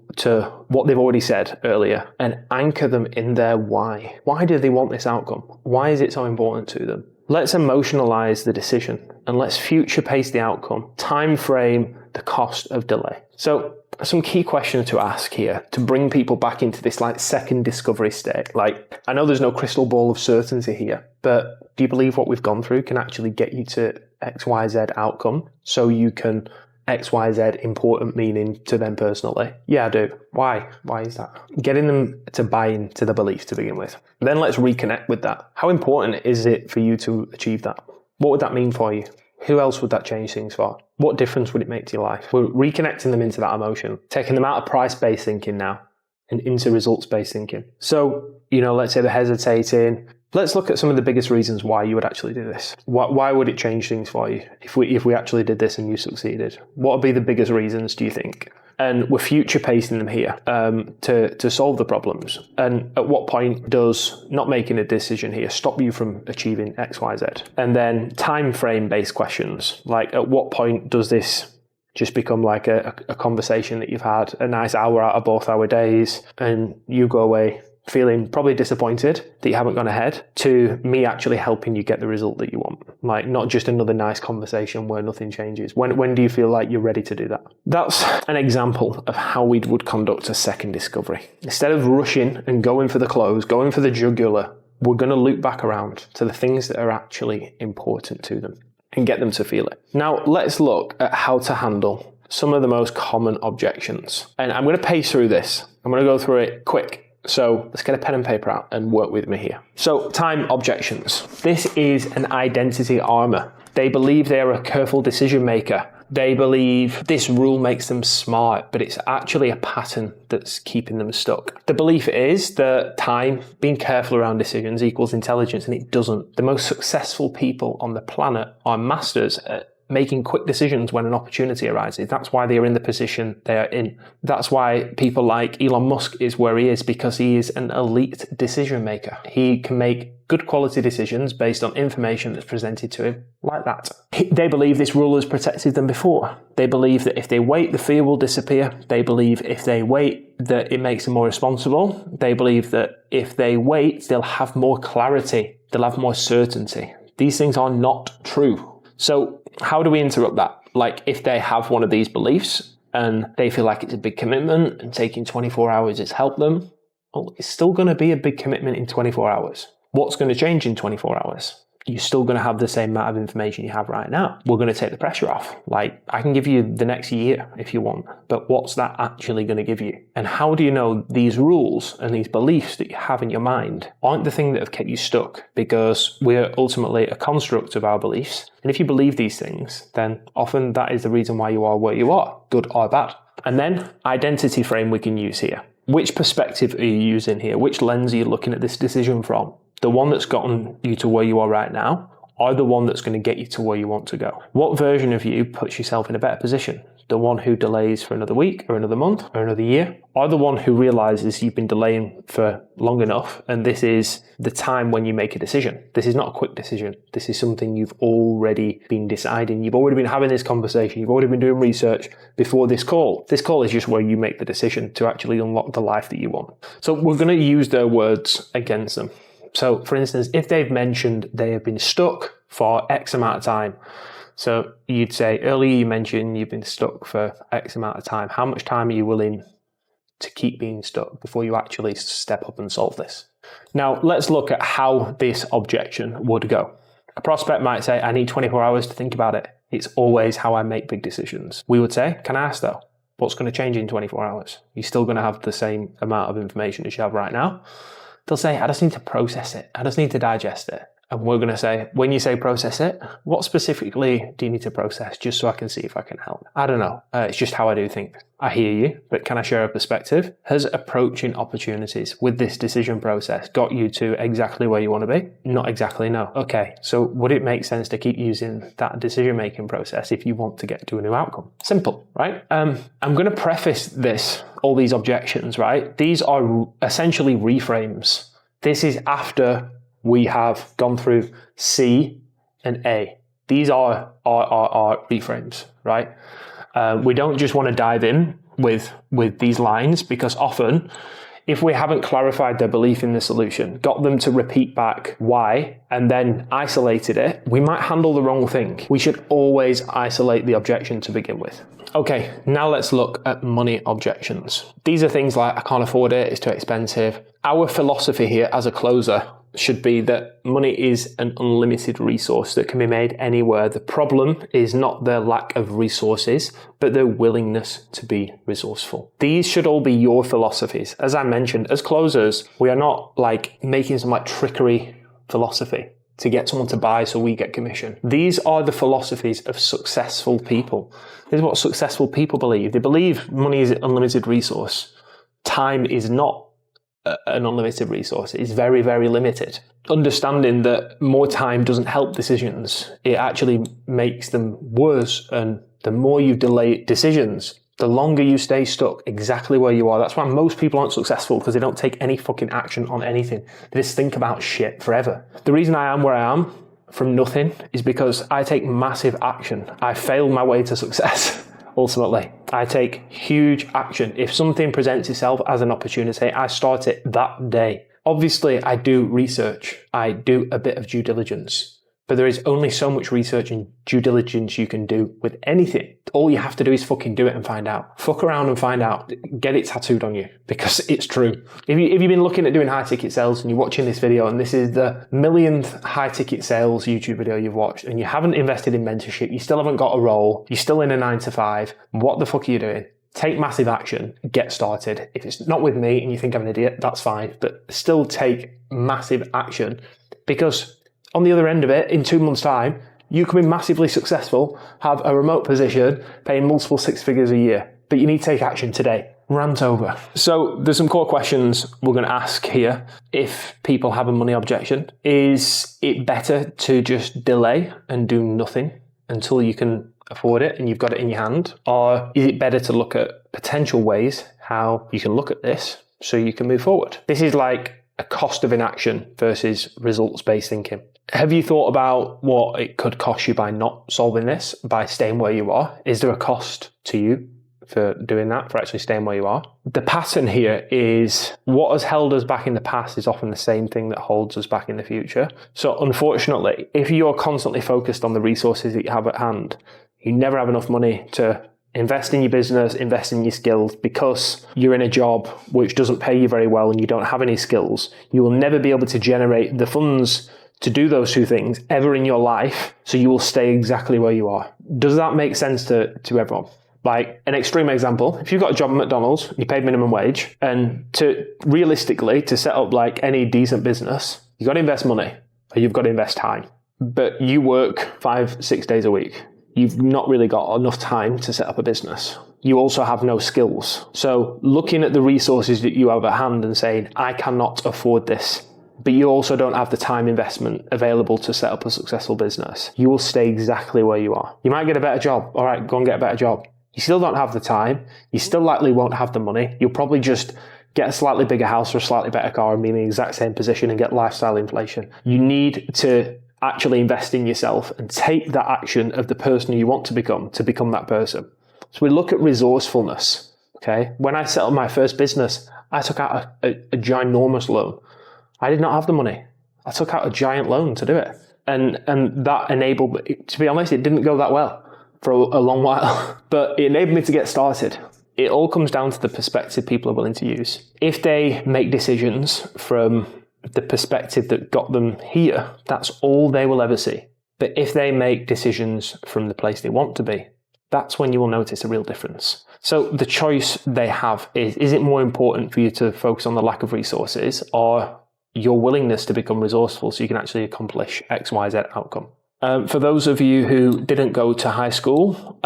what they've already said earlier and anchor them in their why. Why do they want this outcome? Why is it so important to them? Let's emotionalize the decision and let's future pace the outcome. Time frame the cost of delay. So some key questions to ask here to bring people back into this second discovery state. I know there's no crystal ball of certainty here, but do you believe what we've gone through can actually get you to XYZ outcome so you can XYZ important meaning to them personally? Yeah, I do. Why? Why is that? Getting them to buy into the belief to begin with. Then let's reconnect with that. How important is it for you to achieve that? What would that mean for you? Who else would that change things for? What difference would it make to your life? We're reconnecting them into that emotion, taking them out of price-based thinking now and into results-based thinking. So, let's say they're hesitating. Let's look at some of the biggest reasons why you would actually do this. Why would it change things for you if we actually did this and you succeeded? What would be the biggest reasons, do you think? And we're future pacing them here to solve the problems. And at what point does not making a decision here stop you from achieving X, Y, Z? And then time frame based questions, like at what point does this just become like a conversation that you've had a nice hour out of both our days and you go away feeling probably disappointed that you haven't gone ahead, to me actually helping you get the result that you want. Like not just another nice conversation where nothing changes. When do you feel like you're ready to do that? That's an example of how we would conduct a second discovery. Instead of rushing and going for the close, going for the jugular, we're going to loop back around to the things that are actually important to them and get them to feel it. Now let's look at how to handle some of the most common objections. And I'm going to pace through this. I'm going to go through it quick. So let's get a pen and paper out and work with me here. So time objections. This is an identity armor. They believe they are a careful decision maker. They believe this rule makes them smart, but it's actually a pattern that's keeping them stuck. The belief is that time, being careful around decisions, equals intelligence, and it doesn't. The most successful people on the planet are masters at making quick decisions when an opportunity arises. That's why they are in the position they are in. That's why people like Elon Musk is where he is, because he is an elite decision maker. He can make good quality decisions based on information that's presented to him like that. They believe this rule has protected them before. They believe that if they wait, the fear will disappear. They believe if they wait, that it makes them more responsible. They believe that if they wait, they'll have more clarity. They'll have more certainty. These things are not true. So how do we interrupt that? Like if they have one of these beliefs and they feel like it's a big commitment and taking 24 hours has helped them, well, it's still going to be a big commitment in 24 hours. What's going to change in 24 hours? You're still going to have the same amount of information you have right now. We're going to take the pressure off. Like I can give you the next year if you want, but what's that actually going to give you? And how do you know these rules and these beliefs that you have in your mind aren't the thing that have kept you stuck? Because we're ultimately a construct of our beliefs. And if you believe these things, then often that is the reason why you are where you are, good or bad. And then identity frame we can use here. Which perspective are you using here? Which lens are you looking at this decision from? The one that's gotten you to where you are right now, or the one that's going to get you to where you want to go? What version of you puts yourself in a better position? The one who delays for another week or another month or another year, or the one who realizes you've been delaying for long enough and this is the time when you make a decision? This is not a quick decision. This is something you've already been deciding. You've already been having this conversation. You've already been doing research before this call. This call is just where you make the decision to actually unlock the life that you want. So we're going to use their words against them. So for instance, if they've mentioned they have been stuck for X amount of time, so you'd say earlier you mentioned you've been stuck for X amount of time. How much time are you willing to keep being stuck before you actually step up and solve this? Now let's look at how this objection would go. A prospect might say, I need 24 hours to think about it. It's always how I make big decisions. We would say, can I ask though, what's going to change in 24 hours? You're still going to have the same amount of information as you have right now. They'll say, I just need to process it. I just need to digest it. And we're going to say, when you say process it, what specifically do you need to process just so I can see if I can help? I don't know. It's just how I do things. I hear you, but can I share a perspective? Has approaching opportunities with this decision process got you to exactly where you want to be? Not exactly, no. Okay, so would it make sense to keep using that decision-making process if you want to get to a new outcome? Simple, right? I'm going to preface this, all these objections, right? These are essentially reframes. This is after we have gone through C and A. These are reframes, right? We don't just want to dive in with these lines, because often if we haven't clarified their belief in the solution, got them to repeat back why, and then isolated it, we might handle the wrong thing. We should always isolate the objection to begin with. Okay, now let's look at money objections. These are things like, I can't afford it, it's too expensive. Our philosophy here as a closer should be that money is an unlimited resource that can be made anywhere. The problem is not their lack of resources, but their willingness to be resourceful. These should all be your philosophies. As I mentioned, as closers, we are not like making some like trickery philosophy to get someone to buy so we get commission. These are the philosophies of successful people. This is what successful people believe. They believe money is an unlimited resource. Time is not an unlimited resource. It's very, very limited. Understanding that more time doesn't help decisions. It actually makes them worse. And the more you delay decisions, the longer you stay stuck exactly where you are. That's why most people aren't successful, because they don't take any fucking action on anything. They just think about shit forever. The reason I am where I am from nothing is because I take massive action. I failed my way to success. Ultimately, I take huge action. If something presents itself as an opportunity, I start it that day. Obviously, I do research. I do a bit of due diligence. But there is only so much research and due diligence you can do with anything. All you have to do is fucking do it and find out. Fuck around and find out. Get it tattooed on you, because it's true. If you've been looking at doing high ticket sales and you're watching this video and this is the millionth high ticket sales YouTube video you've watched and you haven't invested in mentorship, you still haven't got a role, you're still in a 9-to-5, what the fuck are you doing? Take massive action, get started. If it's not with me and you think I'm an idiot, that's fine, but still take massive action, because on the other end of it, in 2 months' time, you can be massively successful, have a remote position, paying multiple six figures a year. But you need to take action today. Rant over. So there's some core questions we're going to ask here. If people have a money objection, is it better to just delay and do nothing until you can afford it and you've got it in your hand? Or is it better to look at potential ways how you can look at this so you can move forward? This is like a cost of inaction versus results-based thinking. Have you thought about what it could cost you by not solving this, by staying where you are? Is there a cost to you for doing that, for actually staying where you are? The pattern here is what has held us back in the past is often the same thing that holds us back in the future. So unfortunately, if you're constantly focused on the resources that you have at hand, you never have enough money to invest in your business, invest in your skills, because you're in a job which doesn't pay you very well and you don't have any skills. You will never be able to generate the funds to do those two things ever in your life, so you will stay exactly where you are. Does that make sense to everyone? Like an extreme example, if you've got a job at McDonald's, you paid minimum wage, and realistically, to set up like any decent business, you've got to invest money or you've got to invest time. But you work 5-6 days a week. You've not really got enough time to set up a business. You also have no skills. So looking at the resources that you have at hand and saying, I cannot afford this, but you also don't have the time investment available to set up a successful business, you will stay exactly where you are. You might get a better job. All right, go and get a better job. You still don't have the time. You still likely won't have the money. You'll probably just get a slightly bigger house or a slightly better car and be in the exact same position and get lifestyle inflation. You need to actually invest in yourself and take that action of the person you want to become that person. So we look at resourcefulness. Okay. When I set up my first business, I took out a ginormous loan. I did not have the money. I took out a giant loan to do it. And that enabled me, to be honest, it didn't go that well for a long while, but it enabled me to get started. It all comes down to the perspective people are willing to use. If they make decisions from the perspective that got them here, that's all they will ever see. But if they make decisions from the place they want to be, that's when you will notice a real difference. So the choice they have is it more important for you to focus on the lack of resources or your willingness to become resourceful so you can actually accomplish X, Y, Z outcome? For those of you who didn't go to high school,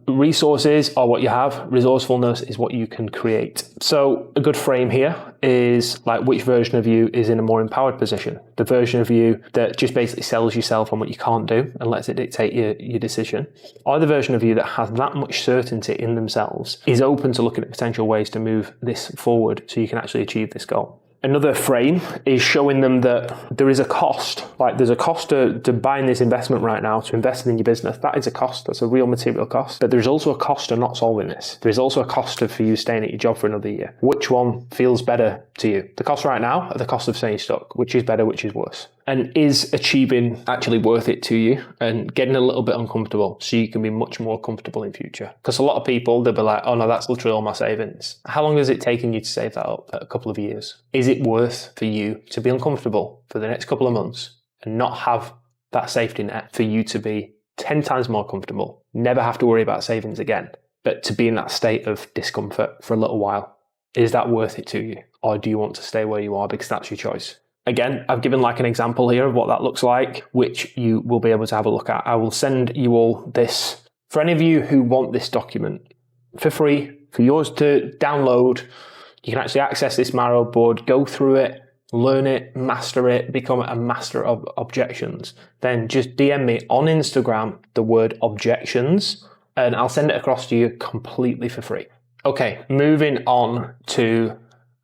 resources are what you have. Resourcefulness is what you can create. So a good frame here is like, which version of you is in a more empowered position? The version of you that just basically sells yourself on what you can't do and lets it dictate your decision, or the version of you that has that much certainty in themselves, is open to looking at potential ways to move this forward so you can actually achieve this goal. Another frame is showing them that there is a cost. Like there's a cost to buying this investment right now, to investing in your business. That is a cost. That's a real material cost. But there's also a cost to not solving this. There's also a cost for you staying at your job for another year. Which one feels better to you? The cost right now or the cost of staying stuck? Which is better, which is worse? And is achieving actually worth it to you, and getting a little bit uncomfortable so you can be much more comfortable in future? Because a lot of people, they'll be like, oh no, that's literally all my savings. How long has it taken you to save that up? A couple of years. Is it worth for you to be uncomfortable for the next couple of months and not have that safety net for you to be 10 times more comfortable, never have to worry about savings again, but to be in that state of discomfort for a little while? Is that worth it to you? Or do you want to stay where you are because that's your choice? Again, I've given like an example here of what that looks like, which you will be able to have a look at. I will send you all this. For any of you who want this document for free, for yours to download, you can actually access this Marrow board, go through it, learn it, master it, become a master of objections. Then just DM me on Instagram the word objections, and I'll send it across to you completely for free. Okay, moving on to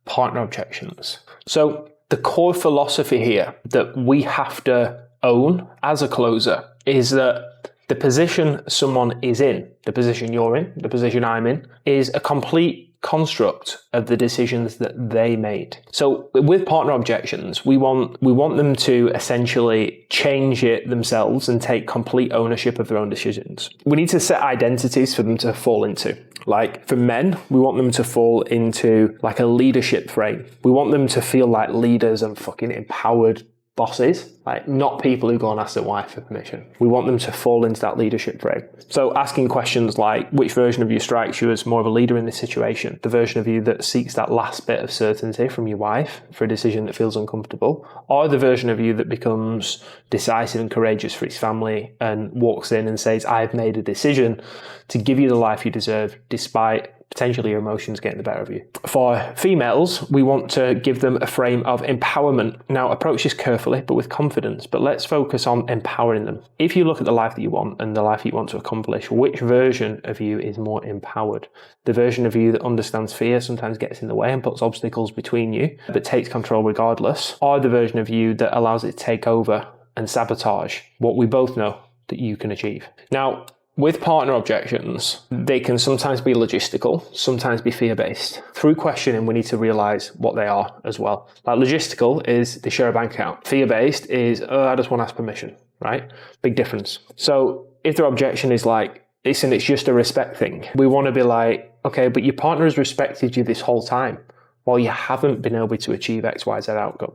partner objections. So the core philosophy here that we have to own as a closer is that the position someone is in, the position you're in, the position I'm in, is a complete construct of the decisions that they made. So with partner objections, we want them to essentially change it themselves and take complete ownership of their own decisions. We need to set identities for them to fall into. Like for men, we want them to fall into like a leadership frame. We want them to feel like leaders and fucking empowered bosses, like not people who go and ask their wife for permission. We want them to fall into that leadership frame. So asking questions like, which version of you strikes you as more of a leader in this situation? The version of you that seeks that last bit of certainty from your wife for a decision that feels uncomfortable, or the version of you that becomes decisive and courageous for his family and walks in and says, I've made a decision to give you the life you deserve despite potentially your emotions getting the better of you. For females, we want to give them a frame of empowerment. Now, approach this carefully, but with confidence, but let's focus on empowering them. If you look at the life that you want and the life you want to accomplish, which version of you is more empowered? The version of you that understands fear, sometimes gets in the way and puts obstacles between you, but takes control regardless, or the version of you that allows it to take over and sabotage what we both know that you can achieve? Now, with partner objections, they can sometimes be logistical, sometimes be fear-based. Through questioning, we need to realize what they are as well. Like logistical is they share a bank account. Fear-based is, I just want to ask permission, right? Big difference. So if their objection is like, it's just a respect thing, we want to be like, okay, but your partner has respected you this whole time while you haven't been able to achieve X, Y, Z outcome.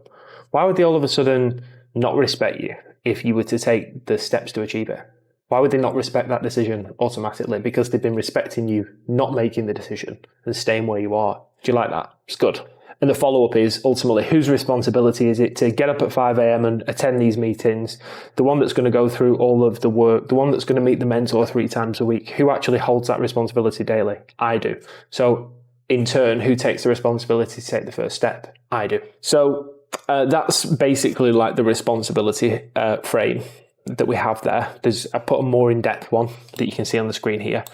Why would they all of a sudden not respect you if you were to take the steps to achieve it? Why would they not respect that decision automatically? Because they've been respecting you not making the decision and staying where you are. Do you like that? It's good. And the follow-up is ultimately, whose responsibility is it to get up at 5 a.m. and attend these meetings? The one that's going to go through all of the work, the one that's going to meet the mentor 3 times a week. Who actually holds that responsibility daily? I do. So in turn, who takes the responsibility to take the first step? I do. So that's basically like the responsibility frame that we have there. I put a more in-depth one that you can see on the screen here.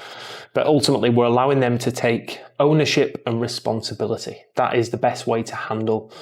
But ultimately, we're allowing them to take ownership and responsibility. That is the best way to handle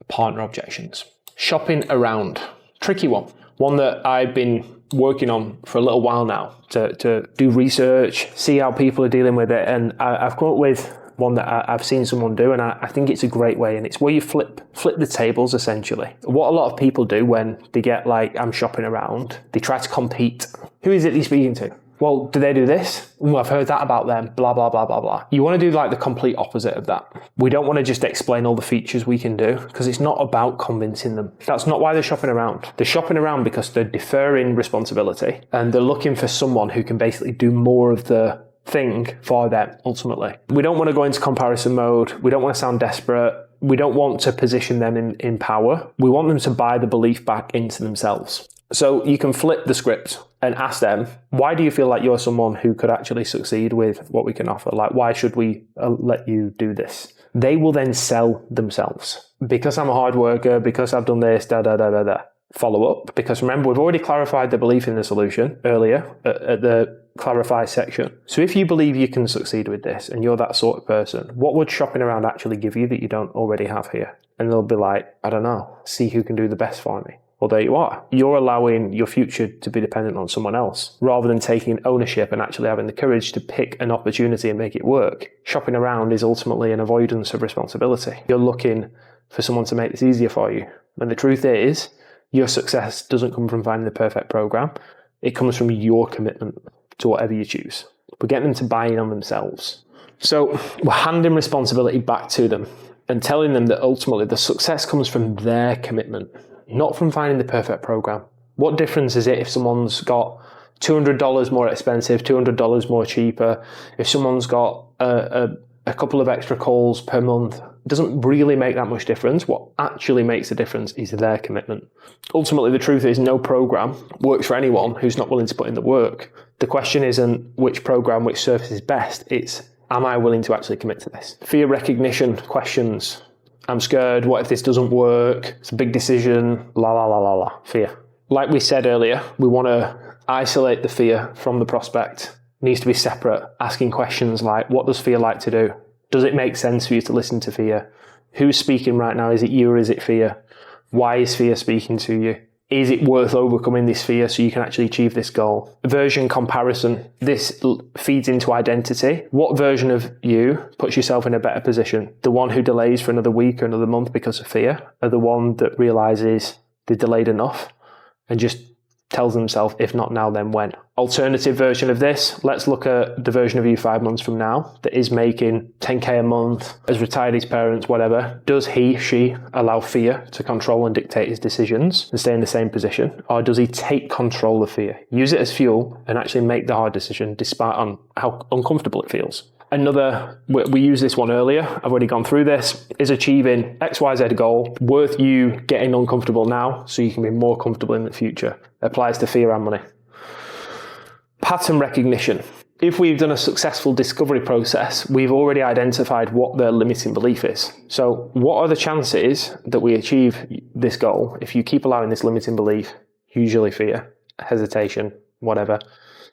partner objections. Shopping around. Tricky one. One that I've been working on for a little while now to do research, see how people are dealing with it. And I've come up with one that I've seen someone do, and I think it's a great way, and it's where you flip the tables essentially. What a lot of people do when they get like, I'm shopping around, they try to compete. Who is it they're speaking to? Well, do they do this? I've heard that about them, blah, blah, blah, blah, blah. You want to do like the complete opposite of that. We don't want to just explain all the features we can do, because it's not about convincing them. That's not why they're shopping around. They're shopping around because they're deferring responsibility, and they're looking for someone who can basically do more of the thing for them ultimately. We don't want to go into comparison mode. We don't want to sound desperate. We don't want to position them in power. We want them to buy the belief back into themselves. So you can flip the script and ask them, why do you feel like you're someone who could actually succeed with what we can offer? Like, why should we let you do this? They will then sell themselves. Because I'm a hard worker, because I've done this, da, da, da, da, da. Follow up, because remember, we've already clarified the belief in the solution earlier at the clarify section. So if you believe you can succeed with this and you're that sort of person, what would shopping around actually give you that you don't already have here? And they'll be like, I don't know, see who can do the best for me. Well, there you are. You're allowing your future to be dependent on someone else rather than taking ownership and actually having the courage to pick an opportunity and make it work. Shopping around is ultimately an avoidance of responsibility. You're looking for someone to make this easier for you. And the truth is, Your success doesn't come from finding the perfect program. It comes from your commitment to whatever you choose. We're getting them to buy in on themselves. So we're handing responsibility back to them and telling them that ultimately the success comes from their commitment, not from finding the perfect program. What difference is it if someone's got $200 more expensive, $200 more cheaper, if someone's got a couple of extra calls per month? It doesn't really make that much difference. What actually makes a difference is their commitment. Ultimately, the truth is no program works for anyone who's not willing to put in the work. The question isn't which program, which service is best. It's, am I willing to actually commit to this? Fear recognition questions. I'm scared. What if this doesn't work? It's a big decision. La, la, la, la, la. Fear. Like we said earlier, we want to isolate the fear from the prospect. It needs to be separate. Asking questions like, what does fear like to do? Does it make sense for you to listen to fear? Who's speaking right now? Is it you or is it fear? Why is fear speaking to you? Is it worth overcoming this fear so you can actually achieve this goal? Version comparison. This feeds into identity. What version of you puts yourself in a better position? The one who delays for another week or another month because of fear, or the one that realizes they delayed enough and just tells themselves, if not now, then when? Alternative version of this, let's look at the version of you 5 months from now that is making 10K a month, has retired his parents, whatever. Does he, she allow fear to control and dictate his decisions and stay in the same position? Or does he take control of fear, use it as fuel and actually make the hard decision despite on how uncomfortable it feels? Another, we used this one earlier, I've already gone through this, is achieving XYZ goal worth you getting uncomfortable now so you can be more comfortable in the future. Applies to fear and money. Pattern recognition. If we've done a successful discovery process, we've already identified what their limiting belief is. So what are the chances that we achieve this goal if you keep allowing this limiting belief, usually fear, hesitation, whatever,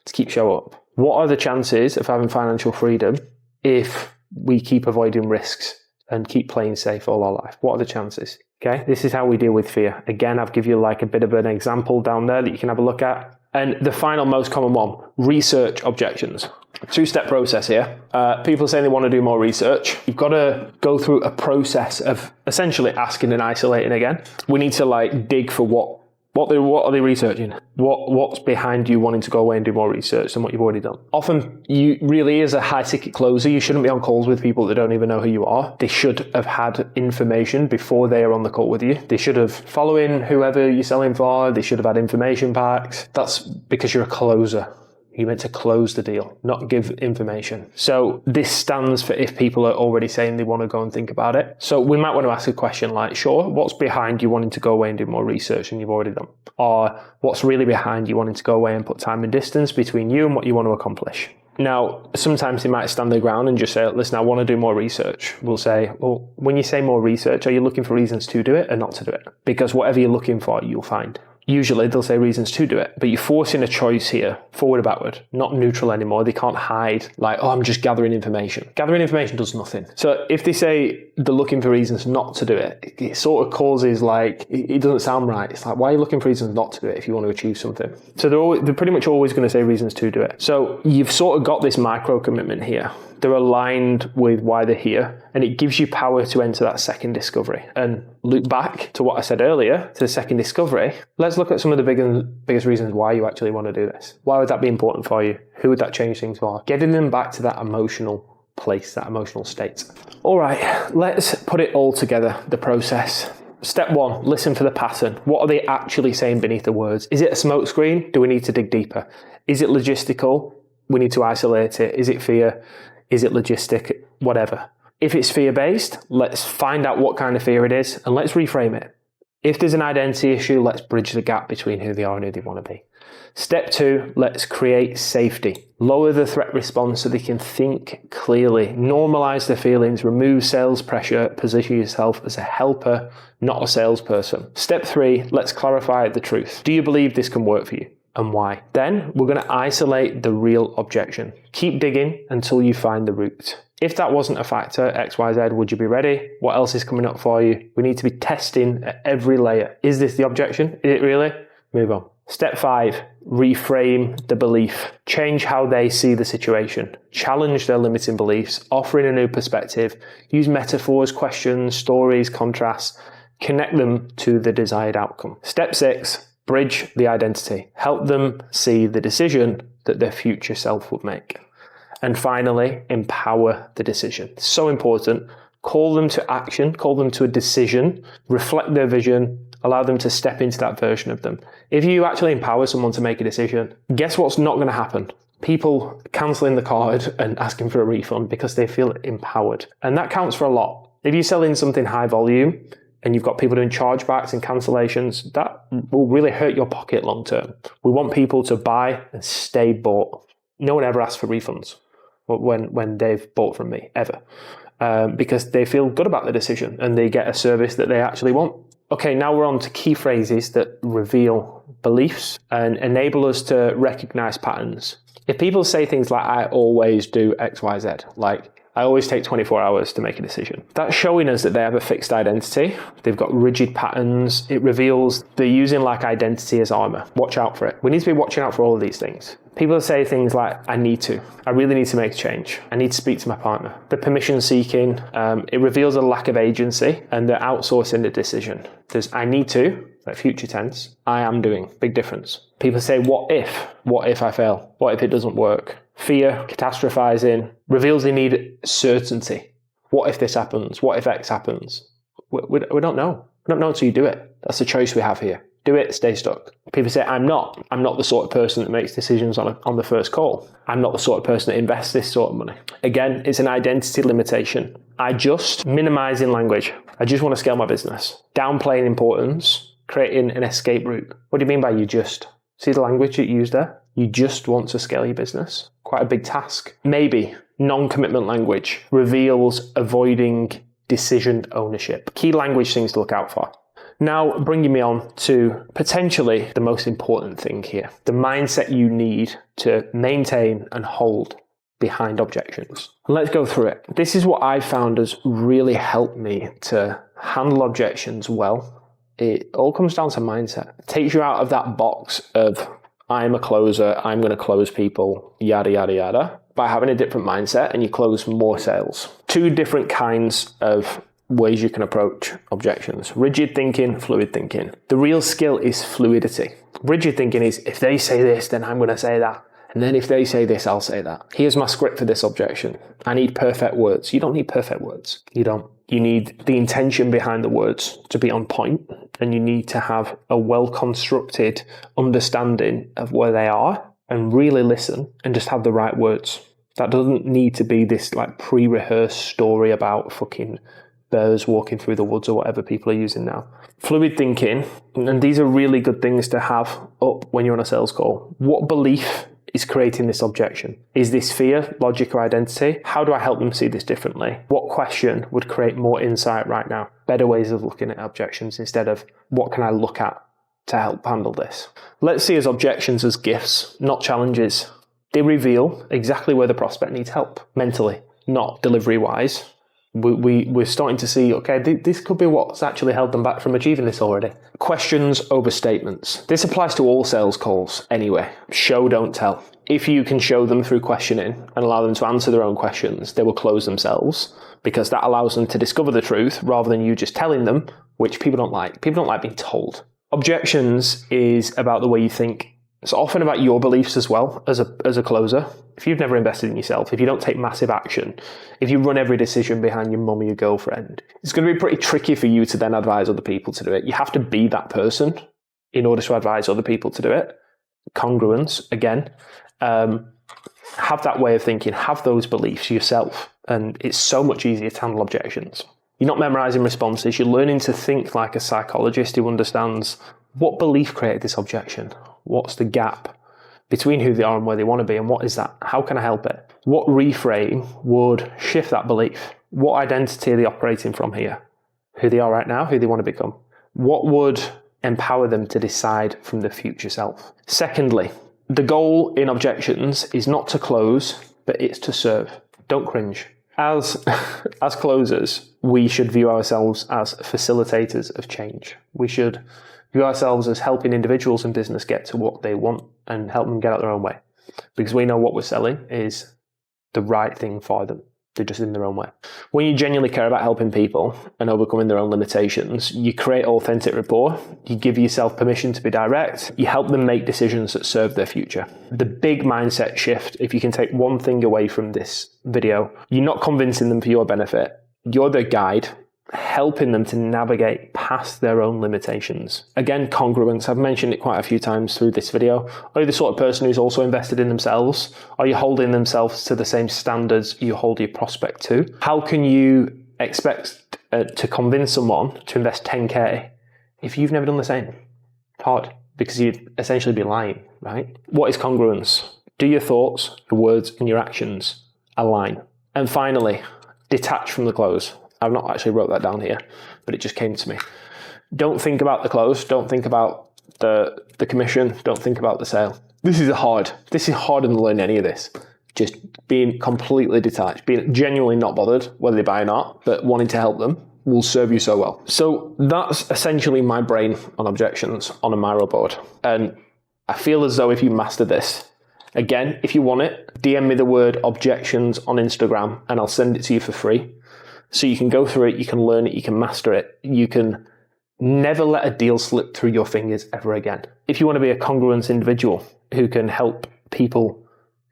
to keep show up? What are the chances of having financial freedom if we keep avoiding risks and keep playing safe all our life? What are the chances? Okay, this is how we deal with fear. Again, I've given you like a bit of an example down there that you can have a look at. And the final most common one, research objections. Two-step process here. People saying they want to do more research. You've got to go through a process of essentially asking and isolating again. We need to like dig for what are they researching? What's behind you wanting to go away and do more research than what you've already done? Often, you really, as a high-ticket closer, you shouldn't be on calls with people that don't even know who you are. They should have had information before they are on the call with you. They should have following whoever you're selling for. They should have had information packs. That's because you're a closer. You're meant to close the deal, not give information. So this stands for if people are already saying they want to go and think about it. So we might want to ask a question like, sure, what's behind you wanting to go away and do more research than you've already done? Or what's really behind you wanting to go away and put time and distance between you and what you want to accomplish? Now, sometimes they might stand their ground and just say, listen, I want to do more research. We'll say, well, when you say more research, are you looking for reasons to do it or not to do it? Because whatever you're looking for, you'll find. Usually they'll say reasons to do it, but you're forcing a choice here, forward or backward, not neutral anymore. They can't hide like, oh, I'm just gathering information. Gathering information does nothing. So if they say they're looking for reasons not to do it, it sort of causes like, it doesn't sound right. It's like, why are you looking for reasons not to do it if you want to achieve something? So they're pretty much always going to say reasons to do it. So you've sort of got this micro commitment here. They're aligned with why they're here, and it gives you power to enter that second discovery. And look back to what I said earlier, to the second discovery. Let's look at some of the biggest reasons why you actually want to do this. Why would that be important for you? Who would that change things for? Getting them back to that emotional place, that emotional state. All right, let's put it all together, the process. Step one, listen for the pattern. What are they actually saying beneath the words? Is it a smokescreen? Do we need to dig deeper? Is it logistical? We need to isolate it. Is it fear? Is it logistic? Whatever. If it's fear-based, let's find out what kind of fear it is and let's reframe it. If there's an identity issue, let's bridge the gap between who they are and who they want to be. Step two, let's create safety. Lower the threat response so they can think clearly. Normalize their feelings, remove sales pressure, position yourself as a helper, not a salesperson. Step three, let's clarify the truth. Do you believe this can work for you? And why? Then we're going to isolate the real objection. Keep digging until you find the root. If that wasn't a factor, XYZ, would you be ready? What else is coming up for you? We need to be testing at every layer. Is this the objection? Is it really? Move on. Step five, reframe the belief. Change how they see the situation. Challenge their limiting beliefs, offering a new perspective. Use metaphors, questions, stories, contrasts Connect them to the desired outcome. Step 6, bridge the identity. Help them see the decision that their future self would make. And finally, empower the decision. So important. Call them to action, call them to a decision, reflect their vision, allow them to step into that version of them. If you actually empower someone to make a decision, guess what's not going to happen? People cancelling the card and asking for a refund because they feel empowered. And that counts for a lot. If you're selling something high volume and you've got people doing chargebacks and cancellations, that will really hurt your pocket long term. We want people to buy and stay bought. No one ever asks for refunds when they've bought from me, ever. Because they feel good about the decision and they get a service that they actually want. Okay, now we're on to key phrases that reveal beliefs and enable us to recognize patterns. If people say things like, I always do X, Y, Z, like I always take 24 hours to make a decision, that's showing us that they have a fixed identity. They've got rigid patterns. It reveals they're using like identity as armor. Watch out for it. We need to be watching out for all of these things. People say things like, I really need to make a change. I need to speak to my partner. The permission seeking, it reveals a lack of agency and they're outsourcing the decision. There's I need to, like future tense, I am doing, big difference. People say, what if I fail? What if it doesn't work? Fear, catastrophizing, reveals they need certainty. What if this happens? What if X happens? We don't know. We don't know until you do it. That's the choice we have here. Do it, stay stuck. People say, I'm not the sort of person that makes decisions on the first call. I'm not the sort of person that invests this sort of money. Again, it's an identity limitation. Minimizing language. I just want to scale my business. Downplaying importance, creating an escape route. What do you mean by you just? See the language you use there? You just want to scale your business. Quite a big task. Maybe non-commitment language reveals avoiding decision ownership. Key language things to look out for. Now, bringing me on to potentially the most important thing here, the mindset you need to maintain and hold behind objections. Let's go through it. This is what I found has really helped me to handle objections well. It all comes down to mindset. It takes you out of that box of, I'm a closer, I'm going to close people, yada, yada, yada, by having a different mindset and you close more sales. Two different kinds of ways you can approach objections. Rigid thinking, fluid thinking. The real skill is fluidity. Rigid thinking is, if they say this, then I'm going to say that. And then if they say this, I'll say that. Here's my script for this objection. I need perfect words. You don't need perfect words. You don't. You need the intention behind the words to be on point, and you need to have a well-constructed understanding of where they are and really listen and just have the right words. That doesn't need to be this like pre-rehearsed story about fucking bears walking through the woods or whatever people are using now. Fluid thinking, and these are really good things to have up when you're on a sales call. What belief is creating this objection? Is this fear, logic, or identity? How do I help them see this differently? What question would create more insight right now? Better ways of looking at objections instead of what can I look at to help handle this? Let's see as objections as gifts, not challenges. They reveal exactly where the prospect needs help, mentally, not delivery-wise. We're starting to see, okay, this could be what's actually held them back from achieving this already. Questions over statements. This applies to all sales calls anyway. Show, don't tell. If you can show them through questioning and allow them to answer their own questions, they will close themselves because that allows them to discover the truth rather than you just telling them, which people don't like. People don't like being told. Objections is about the way you think. It's often about your beliefs as well as a closer. If you've never invested in yourself, if you don't take massive action, if you run every decision behind your mum or your girlfriend, it's going to be pretty tricky for you to then advise other people to do it. You have to be that person in order to advise other people to do it. Congruence, again. Have that way of thinking, have those beliefs yourself, and it's so much easier to handle objections. You're not memorizing responses, you're learning to think like a psychologist who understands what belief created this objection. What's the gap between who they are and where they want to be, and what is that? How can I help it? What reframe would shift that belief? What identity are they operating from here? Who they are right now, who they want to become? What would empower them to decide from the future self? Secondly, the goal in objections is not to close, but it's to serve. Don't cringe. As closers, we should view ourselves as facilitators of change. We should view ourselves as helping individuals and business get to what they want and help them get out their own way. Because we know what we're selling is the right thing for them. They're just in their own way. When you genuinely care about helping people and overcoming their own limitations, you create authentic rapport, you give yourself permission to be direct, you help them make decisions that serve their future. The big mindset shift, if you can take one thing away from this video, you're not convincing them for your benefit. You're their guide, helping them to navigate past their own limitations. Again, congruence. I've mentioned it quite a few times through this video. Are you the sort of person who's also invested in themselves? Are you holding themselves to the same standards you hold your prospect to? How can you expect to convince someone to invest 10K if you've never done the same? It's hard, because you'd essentially be lying, right? What is congruence? Do your thoughts, your words, and your actions align? And finally, detach from the close. I've not actually wrote that down here, but it just came to me. Don't think about the close. Don't think about the commission. Don't think about the sale. This is harder than learning any of this. Just being completely detached, being genuinely not bothered whether they buy or not, but wanting to help them will serve you so well. So that's essentially my brain on objections on a Miro board. And I feel as though if you master this, again, if you want it, DM me the word objections on Instagram and I'll send it to you for free. So you can go through it, you can learn it, you can master it. You can never let a deal slip through your fingers ever again. If you want to be a congruence individual who can help people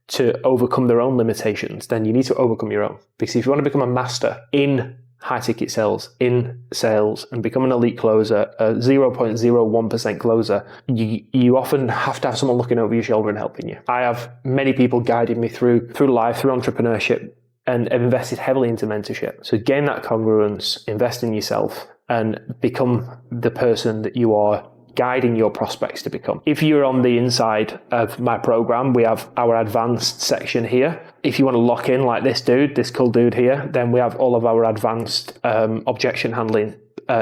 to overcome their own limitations, then you need to overcome your own. Because if you want to become a master in high ticket sales, in sales, and become an elite closer, a 0.01% closer, you often have to have someone looking over your shoulder and helping you. I have many people guiding me through life, through entrepreneurship, and have invested heavily into mentorship. So gain that congruence, invest in yourself, and become the person that you are guiding your prospects to become. If you're on the inside of my program, we have our advanced section here. If you want to lock in like this cool dude here, then we have all of our advanced objection handling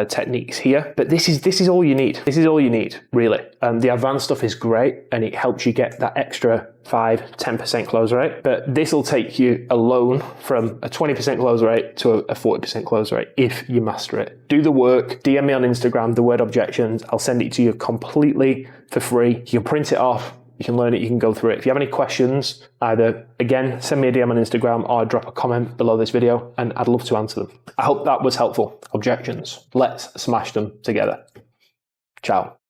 techniques here. But this is all you need. This is all you need, really. The advanced stuff is great and it helps you get that extra 5-10% close rate. But this will take you alone from a 20% close rate to a 40% close rate if you master it. Do the work, DM me on Instagram, the word objections. I'll send it to you completely for free. You can print it off. You can learn it, you can go through it. If you have any questions, either, again, send me a DM on Instagram or drop a comment below this video and I'd love to answer them. I hope that was helpful. Objections. Let's smash them together. Ciao.